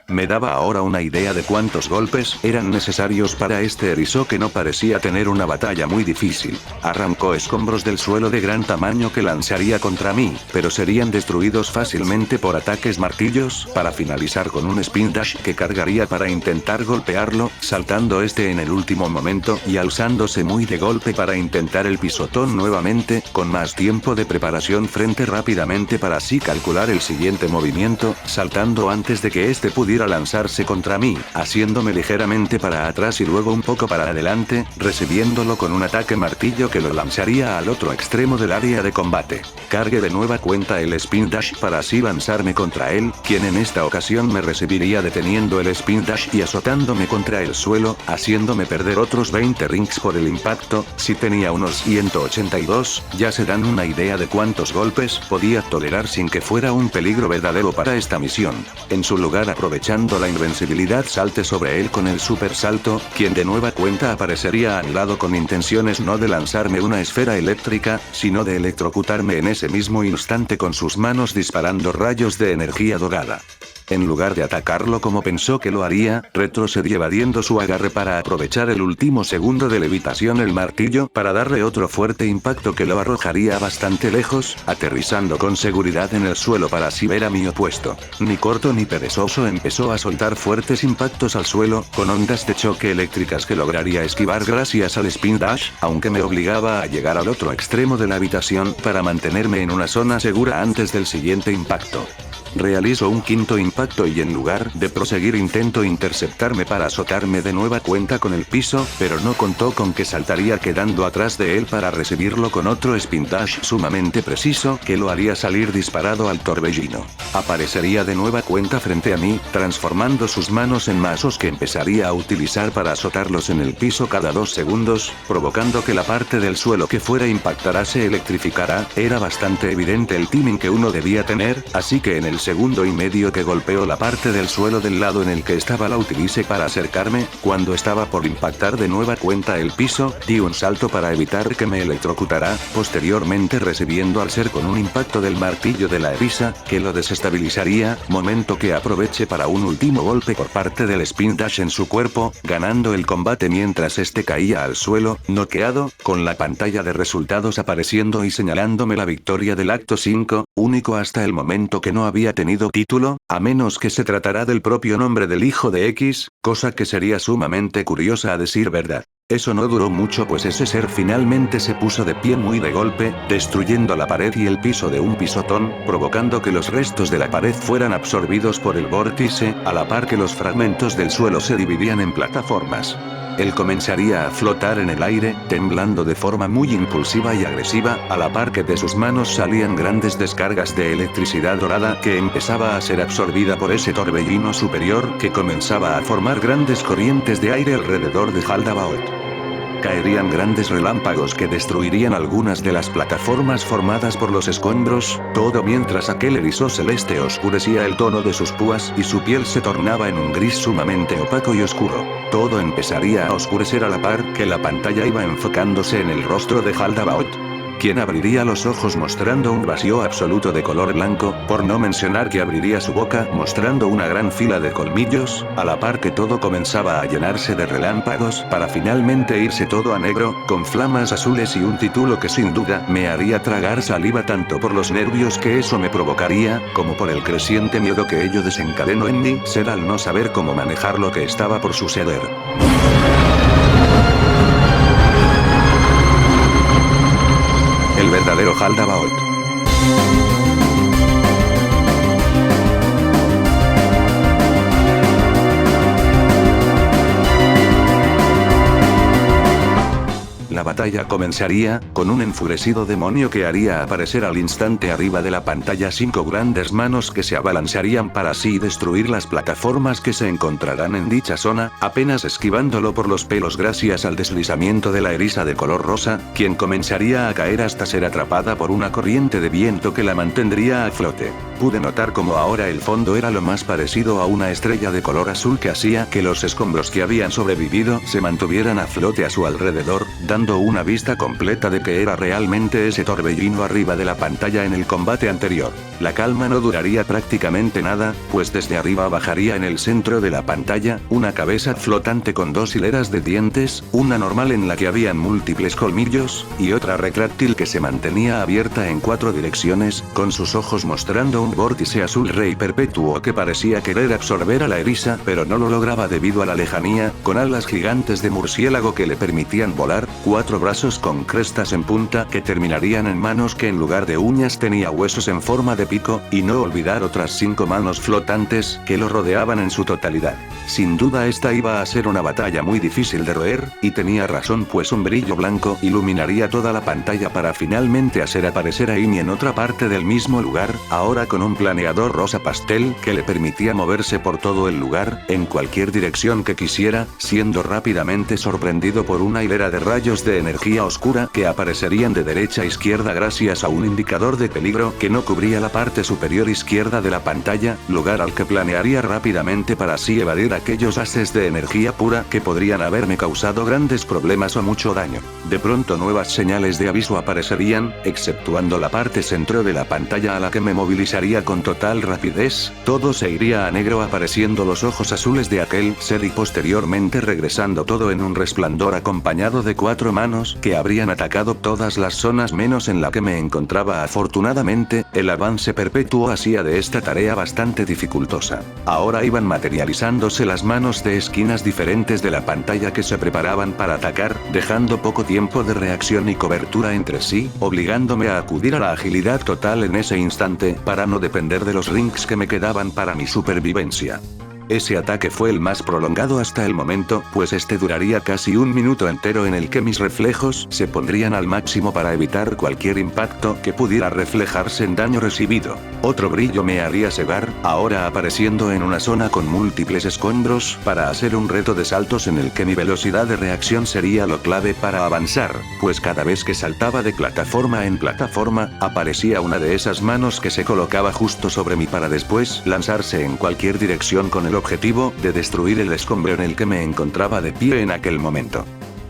Me daba ahora una idea de cuántos golpes eran necesarios para este erizo que no parecía tener una batalla muy difícil. Arrancó escombros del suelo de gran tamaño que lanzaría contra mí, pero serían destruidos fácilmente por ataques martillos, para finalizar con un spin dash que cargaría para intentar golpearlo, saltando este en el último momento y alzándose muy de golpe para intentar el pisotón nuevamente, con más tiempo de preparación frente rápidamente para así calcular el siguiente movimiento, saltando antes de que este pudiera lanzarse contra mí, haciéndome ligeramente para atrás y luego un poco para adelante, recibiéndolo con un ataque martillo que lo lanzaría al otro extremo del área de combate. Cargué de nueva cuenta el spin dash para así lanzarme contra él, quien en esta ocasión me recibiría deteniendo el spin dash y azotándome contra el suelo, haciéndome perder otros 20 rings por el impacto. Si tenía unos 182, ya se dan una idea de cuántos golpes podía tolerar sin que fuera un peligro verdadero para esta misión. En su lugar, aprovechando la invencibilidad, salte sobre él con el super salto, quien de nueva cuenta aparecería a mi lado con intenciones no de lanzarme una esfera eléctrica, sino de electrocutarme en ese mismo instante con sus manos disparando rayos de energía dorada. En lugar de atacarlo como pensó que lo haría, retrocedió evadiendo su agarre para aprovechar el último segundo de levitación el martillo para darle otro fuerte impacto que lo arrojaría bastante lejos, aterrizando con seguridad en el suelo para así ver a mi opuesto. Ni corto ni perezoso empezó a soltar fuertes impactos al suelo, con ondas de choque eléctricas que lograría esquivar gracias al spin dash, aunque me obligaba a llegar al otro extremo de la habitación para mantenerme en una zona segura antes del siguiente impacto. Realizo un quinto impacto y en lugar de proseguir intento interceptarme para azotarme de nueva cuenta con el piso, pero no contó con que saltaría quedando atrás de él para recibirlo con otro spin dash sumamente preciso que lo haría salir disparado al torbellino. Aparecería de nueva cuenta frente a mí, transformando sus manos en mazos que empezaría a utilizar para azotarlos en el piso cada 2 segundos, provocando que la parte del suelo que fuera impactará se electrificará. Era bastante evidente el timing que uno debía tener, así que en el segundo y medio que golpeó la parte del suelo del lado en el que estaba la utilicé para acercarme. Cuando estaba por impactar de nueva cuenta el piso, di un salto para evitar que me electrocutara, posteriormente recibiendo al ser con un impacto del martillo de la Erisa, que lo desestabilizaría, momento que aproveché para un último golpe por parte del spin dash en su cuerpo, ganando el combate mientras este caía al suelo, noqueado, con la pantalla de resultados apareciendo y señalándome la victoria del acto 5, único hasta el momento que no había tenido título, a menos que se tratara del propio nombre del hijo de X, cosa que sería sumamente curiosa a decir verdad. Eso no duró mucho pues ese ser finalmente se puso de pie muy de golpe, destruyendo la pared y el piso de un pisotón, provocando que los restos de la pared fueran absorbidos por el vórtice, a la par que los fragmentos del suelo se dividían en plataformas. Él comenzaría a flotar en el aire, temblando de forma muy impulsiva y agresiva, a la par que de sus manos salían grandes descargas de electricidad dorada que empezaba a ser absorbida por ese torbellino superior que comenzaba a formar grandes corrientes de aire alrededor de Haldabaoth. Caerían grandes relámpagos que destruirían algunas de las plataformas formadas por los escombros, todo mientras aquel erizo celeste oscurecía el tono de sus púas y su piel se tornaba en un gris sumamente opaco y oscuro. Todo empezaría a oscurecer a la par que la pantalla iba enfocándose en el rostro de Haldabaoth, quien abriría los ojos mostrando un vacío absoluto de color blanco, por no mencionar que abriría su boca mostrando una gran fila de colmillos, a la par que todo comenzaba a llenarse de relámpagos para finalmente irse todo a negro, con flamas azules y un título que sin duda me haría tragar saliva tanto por los nervios que eso me provocaría, como por el creciente miedo que ello desencadenó en mi ser al no saber cómo manejar lo que estaba por suceder. El verdadero Haldabaoth. La batalla comenzaría, con un enfurecido demonio que haría aparecer al instante arriba de la pantalla 5 grandes manos que se abalanzarían para así destruir las plataformas que se encontrarán en dicha zona, apenas esquivándolo por los pelos gracias al deslizamiento de la Erisa de color rosa, quien comenzaría a caer hasta ser atrapada por una corriente de viento que la mantendría a flote. Pude notar como ahora el fondo era lo más parecido a una estrella de color azul que hacía que los escombros que habían sobrevivido se mantuvieran a flote a su alrededor, dando una vista completa de que era realmente ese torbellino arriba de la pantalla en el combate anterior. La calma no duraría prácticamente nada, pues desde arriba bajaría en el centro de la pantalla, una cabeza flotante con 2 hileras de dientes, una normal en la que habían múltiples colmillos, y otra retráctil que se mantenía abierta en 4 direcciones, con sus ojos mostrando un vórtice azul rey perpetuo que parecía querer absorber a la Erisa pero no lo lograba debido a la lejanía, con alas gigantes de murciélago que le permitían volar, 4 brazos con crestas en punta que terminarían en manos que en lugar de uñas tenía huesos en forma de pico, y no olvidar otras 5 manos flotantes que lo rodeaban en su totalidad. Sin duda esta iba a ser una batalla muy difícil de roer, y tenía razón pues un brillo blanco iluminaría toda la pantalla para finalmente hacer aparecer a Amy en otra parte del mismo lugar, ahora con un planeador rosa pastel que le permitía moverse por todo el lugar, en cualquier dirección que quisiera, siendo rápidamente sorprendido por una hilera de rayos de energía oscura que aparecerían de derecha a izquierda gracias a un indicador de peligro que no cubría la parte superior izquierda de la pantalla, lugar al que planearía rápidamente para así evadir emitir aquellos haces de energía pura que podrían haberme causado grandes problemas o mucho daño. De pronto nuevas señales de aviso aparecerían, exceptuando la parte centro de la pantalla a la que me movilizaría con total rapidez, todo se iría a negro apareciendo los ojos azules de aquel ser y posteriormente regresando todo en un resplandor acompañado de 4 manos que habrían atacado todas las zonas menos en la que me encontraba. Afortunadamente, el avance perpetuo hacía de esta tarea bastante dificultosa. Ahora iban materializándose las manos de esquinas diferentes de la pantalla que se preparaban para atacar, dejando poco tiempo de reacción y cobertura entre sí, obligándome a acudir a la agilidad total en ese instante, para no depender de los rings que me quedaban para mi supervivencia. Ese ataque fue el más prolongado hasta el momento, pues este duraría casi un minuto entero en el que mis reflejos se pondrían al máximo para evitar cualquier impacto que pudiera reflejarse en daño recibido. Otro brillo me haría cegar, ahora apareciendo en una zona con múltiples escombros, para hacer un reto de saltos en el que mi velocidad de reacción sería lo clave para avanzar, pues cada vez que saltaba de plataforma en plataforma, aparecía una de esas manos que se colocaba justo sobre mí para después lanzarse en cualquier dirección con el objetivo de destruir el escombro en el que me encontraba de pie en aquel momento.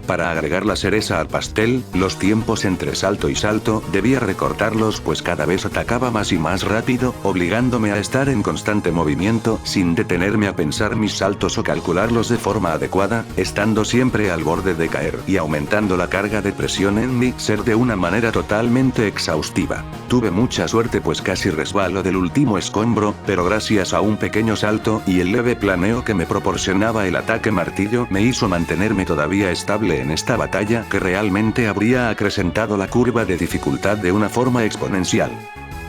Para agregar la cereza al pastel, los tiempos entre salto y salto debía recortarlos pues cada vez atacaba más y más rápido, obligándome a estar en constante movimiento sin detenerme a pensar mis saltos o calcularlos de forma adecuada, estando siempre al borde de caer y aumentando la carga de presión en mi ser de una manera totalmente exhaustiva. Tuve mucha suerte pues casi resbalo del último escombro, pero gracias a un pequeño salto y el leve planeo que me proporcionaba el ataque martillo me hizo mantenerme todavía estable en esta batalla que realmente habría acrecentado la curva de dificultad de una forma exponencial.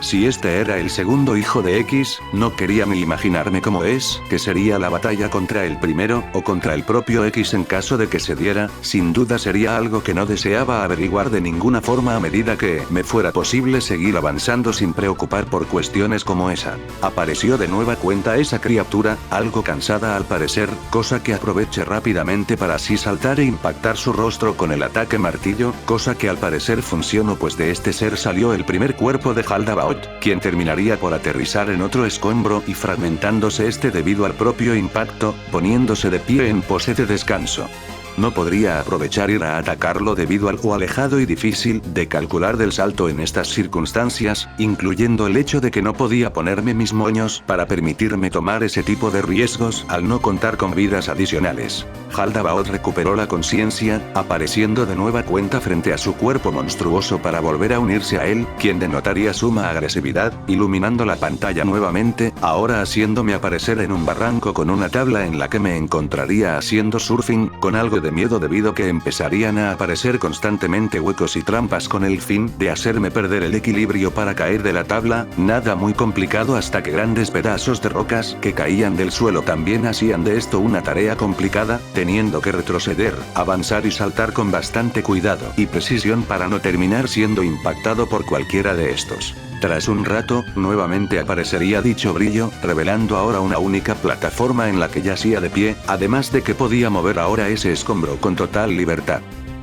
Si este era el segundo hijo de X, no quería ni imaginarme cómo es, que sería la batalla contra el primero, o contra el propio X en caso de que se diera, sin duda sería algo que no deseaba averiguar de ninguna forma a medida que me fuera posible seguir avanzando sin preocupar por cuestiones como esa. Apareció de nueva cuenta esa criatura, algo cansada al parecer, cosa que aproveché rápidamente para así saltar e impactar su rostro con el ataque martillo, cosa que al parecer funcionó pues de este ser salió el primer cuerpo de Haldabaoth, quien terminaría por aterrizar en otro escombro y fragmentándose este debido al propio impacto, poniéndose de pie en pose de descanso. No podría aprovechar ir a atacarlo debido al lo alejado y difícil de calcular del salto en estas circunstancias, incluyendo el hecho de que no podía ponerme mis moños para permitirme tomar ese tipo de riesgos al no contar con vidas adicionales. Haldabaoth recuperó la conciencia, apareciendo de nueva cuenta frente a su cuerpo monstruoso para volver a unirse a él, quien denotaría suma agresividad, iluminando la pantalla nuevamente, ahora haciéndome aparecer en un barranco con una tabla en la que me encontraría haciendo surfing, con algo de miedo debido que empezarían a aparecer constantemente huecos y trampas con el fin de hacerme perder el equilibrio para caer de la tabla, nada muy complicado hasta que grandes pedazos de rocas que caían del suelo también hacían de esto una tarea complicada, teniendo que retroceder, avanzar y saltar con bastante cuidado y precisión para no terminar siendo impactado por cualquiera de estos. Tras un rato, nuevamente aparecería dicho brillo, revelando ahora una única plataforma en la que yacía de pie, además de que podía mover ahora ese escombro con total libertad.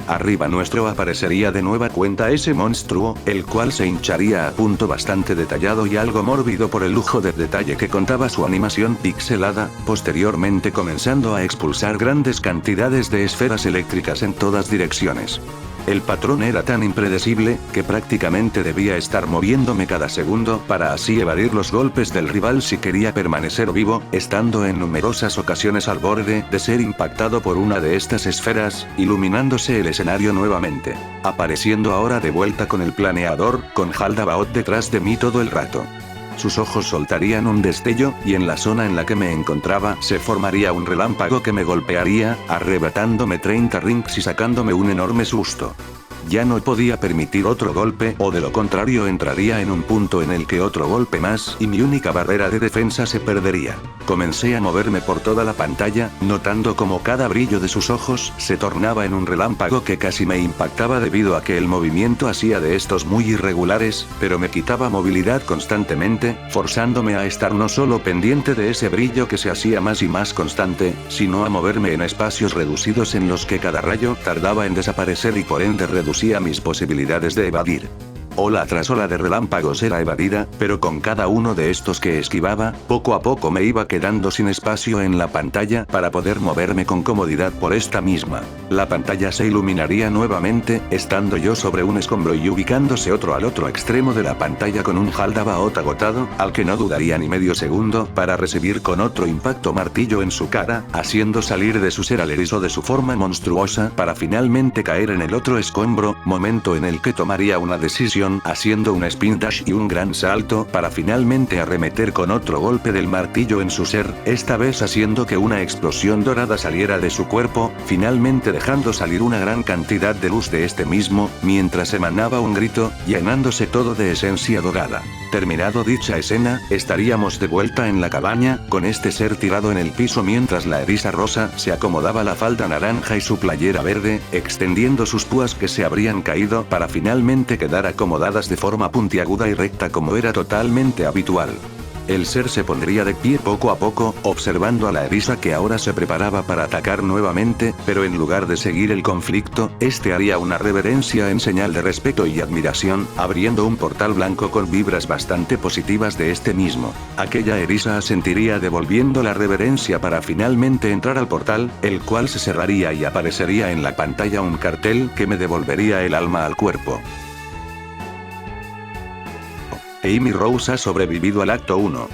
Arriba nuestro aparecería de nueva cuenta ese monstruo, el cual se hincharía a punto bastante detallado y algo mórbido por el lujo de detalle que contaba su animación pixelada, posteriormente comenzando a expulsar grandes cantidades de esferas eléctricas en todas direcciones. El patrón era tan impredecible, que prácticamente debía estar moviéndome cada segundo para así evadir los golpes del rival si quería permanecer vivo, estando en numerosas ocasiones al borde de ser impactado por una de estas esferas, iluminándose el escenario nuevamente. Apareciendo ahora de vuelta con el planeador, con Haldabaoth detrás de mí todo el rato. Sus ojos soltarían un destello, y en la zona en la que me encontraba se formaría un relámpago que me golpearía, arrebatándome 30 rings y sacándome un enorme susto. Ya no podía permitir otro golpe, o de lo contrario entraría en un punto en el que otro golpe más y mi única barrera de defensa se perdería. Comencé a moverme por toda la pantalla, notando como cada brillo de sus ojos se tornaba en un relámpago que casi me impactaba debido a que el movimiento hacía de estos muy irregulares, pero me quitaba movilidad constantemente, forzándome a estar no solo pendiente de ese brillo que se hacía más y más constante, sino a moverme en espacios reducidos en los que cada rayo tardaba en desaparecer y por ende reducía mis posibilidades de evadir. Ola tras ola de relámpagos era evadida, pero con cada uno de estos que esquivaba, poco a poco me iba quedando sin espacio en la pantalla para poder moverme con comodidad por esta misma. La pantalla se iluminaría nuevamente, estando yo sobre un escombro y ubicándose otro al otro extremo de la pantalla con un Haldabaoth agotado, al que no dudaría ni medio segundo para recibir con otro impacto martillo en su cara, haciendo salir de su ser al erizo de su forma monstruosa para finalmente caer en el otro escombro, momento en el que tomaría una decisión, haciendo un spin dash y un gran salto para finalmente arremeter con otro golpe del martillo en su ser, esta vez haciendo que una explosión dorada saliera de su cuerpo, finalmente dejando salir una gran cantidad de luz de este mismo, mientras emanaba un grito, llenándose todo de esencia dorada. Terminado dicha escena, estaríamos de vuelta en la cabaña, con este ser tirado en el piso mientras la eriza rosa se acomodaba la falda naranja y su playera verde, extendiendo sus púas que se habrían caído para finalmente quedar acomodadas de forma puntiaguda y recta como era totalmente habitual. El ser se pondría de pie poco a poco, observando a la eriza que ahora se preparaba para atacar nuevamente, pero en lugar de seguir el conflicto, este haría una reverencia en señal de respeto y admiración, abriendo un portal blanco con vibras bastante positivas de este mismo. Aquella eriza asentiría devolviendo la reverencia para finalmente entrar al portal, el cual se cerraría y aparecería en la pantalla un cartel que me devolvería el alma al cuerpo. Amy Rose ha sobrevivido al acto 1.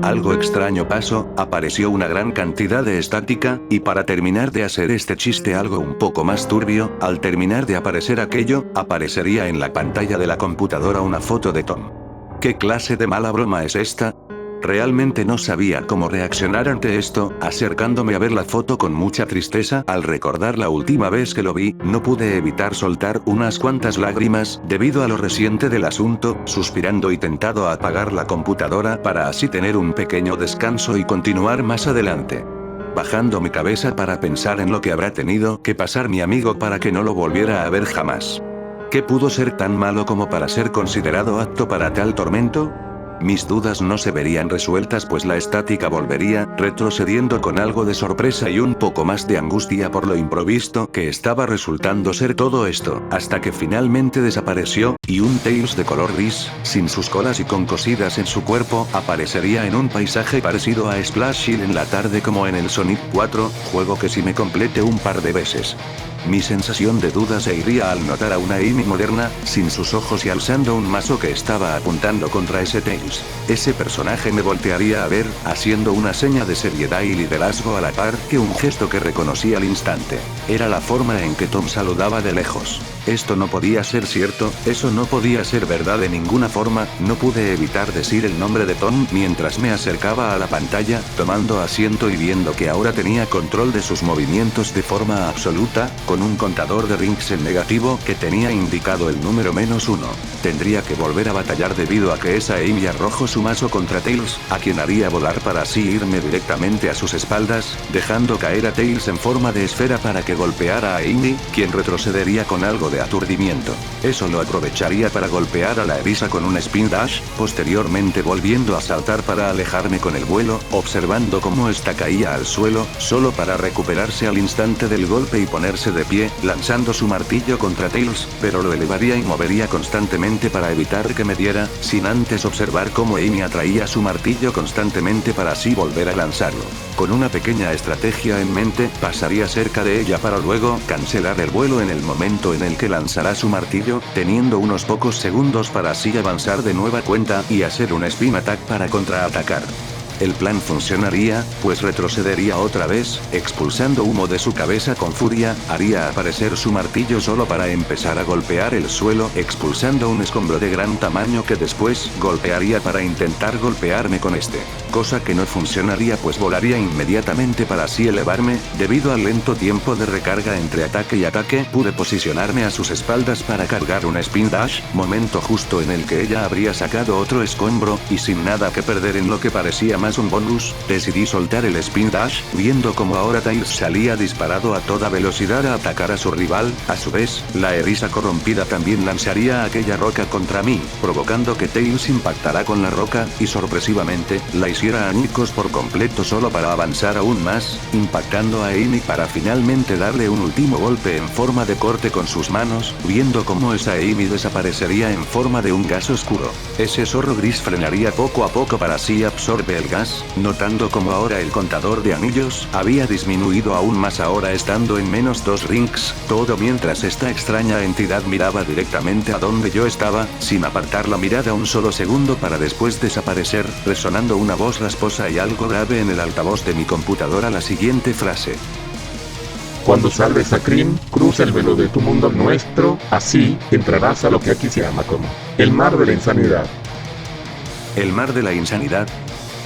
Algo extraño pasó, apareció una gran cantidad de estática, y para terminar de hacer este chiste algo un poco más turbio, al terminar de aparecer aquello, aparecería en la pantalla de la computadora una foto de Tom. ¿Qué clase de mala broma es esta? Realmente no sabía cómo reaccionar ante esto, acercándome a ver la foto con mucha tristeza. Al recordar la última vez que lo vi, no pude evitar soltar unas cuantas lágrimas, debido a lo reciente del asunto, suspirando y tentado a apagar la computadora para así tener un pequeño descanso y continuar más adelante. Bajando mi cabeza para pensar en lo que habrá tenido que pasar mi amigo para que no lo volviera a ver jamás. ¿Qué pudo ser tan malo como para ser considerado apto para tal tormento? Mis dudas no se verían resueltas pues la estática volvería, retrocediendo con algo de sorpresa y un poco más de angustia por lo improvisto que estaba resultando ser todo esto, hasta que finalmente desapareció, y un Tails de color gris, sin sus colas y con cosidas en su cuerpo, aparecería en un paisaje parecido a Splash Hill en la tarde como en el Sonic 4, juego que sí me complete un par de veces. Mi sensación de duda se iría al notar a una Amy moderna, sin sus ojos y alzando un mazo que estaba apuntando contra ese Tails. Ese personaje me voltearía a ver, haciendo una seña de seriedad y liderazgo a la par que un gesto que reconocí al instante. Era la forma en que Tom saludaba de lejos. Esto no podía ser cierto, eso no podía ser verdad de ninguna forma, no pude evitar decir el nombre de Tom mientras me acercaba a la pantalla, tomando asiento y viendo que ahora tenía control de sus movimientos de forma absoluta, con un contador de rings en negativo que tenía indicado el número -1. Tendría que volver a batallar debido a que esa Amy arrojó su mazo contra Tails, a quien haría volar para así irme directamente a sus espaldas, dejando caer a Tails en forma de esfera para que golpeara a Amy, quien retrocedería con algo de aturdimiento. Eso lo aprovecharía para golpear a la eriza con un spin dash, posteriormente volviendo a saltar para alejarme con el vuelo, observando cómo esta caía al suelo, solo para recuperarse al instante del golpe y ponerse de pie, lanzando su martillo contra Tails, pero lo elevaría y movería constantemente para evitar que me diera, sin antes observar cómo Amy atraía su martillo constantemente para así volver a lanzarlo. Con una pequeña estrategia en mente, pasaría cerca de ella para luego cancelar el vuelo en el momento en el que lanzará su martillo, teniendo unos pocos segundos para así avanzar de nueva cuenta y hacer un spin attack para contraatacar. El plan funcionaría, pues retrocedería otra vez, expulsando humo de su cabeza con furia, haría aparecer su martillo solo para empezar a golpear el suelo, expulsando un escombro de gran tamaño que después golpearía para intentar golpearme con este. Cosa que no funcionaría pues volaría inmediatamente para así elevarme, debido al lento tiempo de recarga entre ataque y ataque, pude posicionarme a sus espaldas para cargar un spin dash, momento justo en el que ella habría sacado otro escombro, y sin nada que perder en lo que parecía más más un bonus, decidí soltar el Spin Dash, viendo como ahora Tails salía disparado a toda velocidad a atacar a su rival. A su vez, la eriza corrompida también lanzaría aquella roca contra mí, provocando que Tails impactara con la roca, y sorpresivamente, la hiciera añicos por completo solo para avanzar aún más, impactando a Amy para finalmente darle un último golpe en forma de corte con sus manos, viendo cómo esa Amy desaparecería en forma de un gas oscuro. Ese zorro gris frenaría poco a poco para así absorbe el gas, notando como ahora el contador de anillos había disminuido aún más ahora estando en menos 2 rings, todo mientras esta extraña entidad miraba directamente a donde yo estaba, sin apartar la mirada un solo segundo para después desaparecer, resonando una voz rasposa y algo grave en el altavoz de mi computadora la siguiente frase. Cuando salves a Cream, cruza el velo de tu mundo al nuestro, así, entrarás a lo que aquí se llama como el mar de la insanidad. ¿El mar de la insanidad?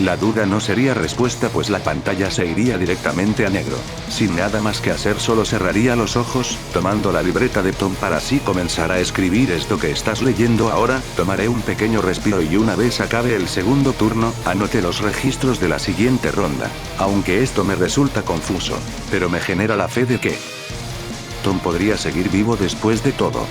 La duda no sería respuesta pues la pantalla se iría directamente a negro. Sin nada más que hacer solo cerraría los ojos, tomando la libreta de Tom para así comenzar a escribir esto que estás leyendo ahora. Tomaré un pequeño respiro y una vez acabe el segundo turno, anote los registros de la siguiente ronda. Aunque esto me resulta confuso, pero me genera la fe de que Tom podría seguir vivo después de todo.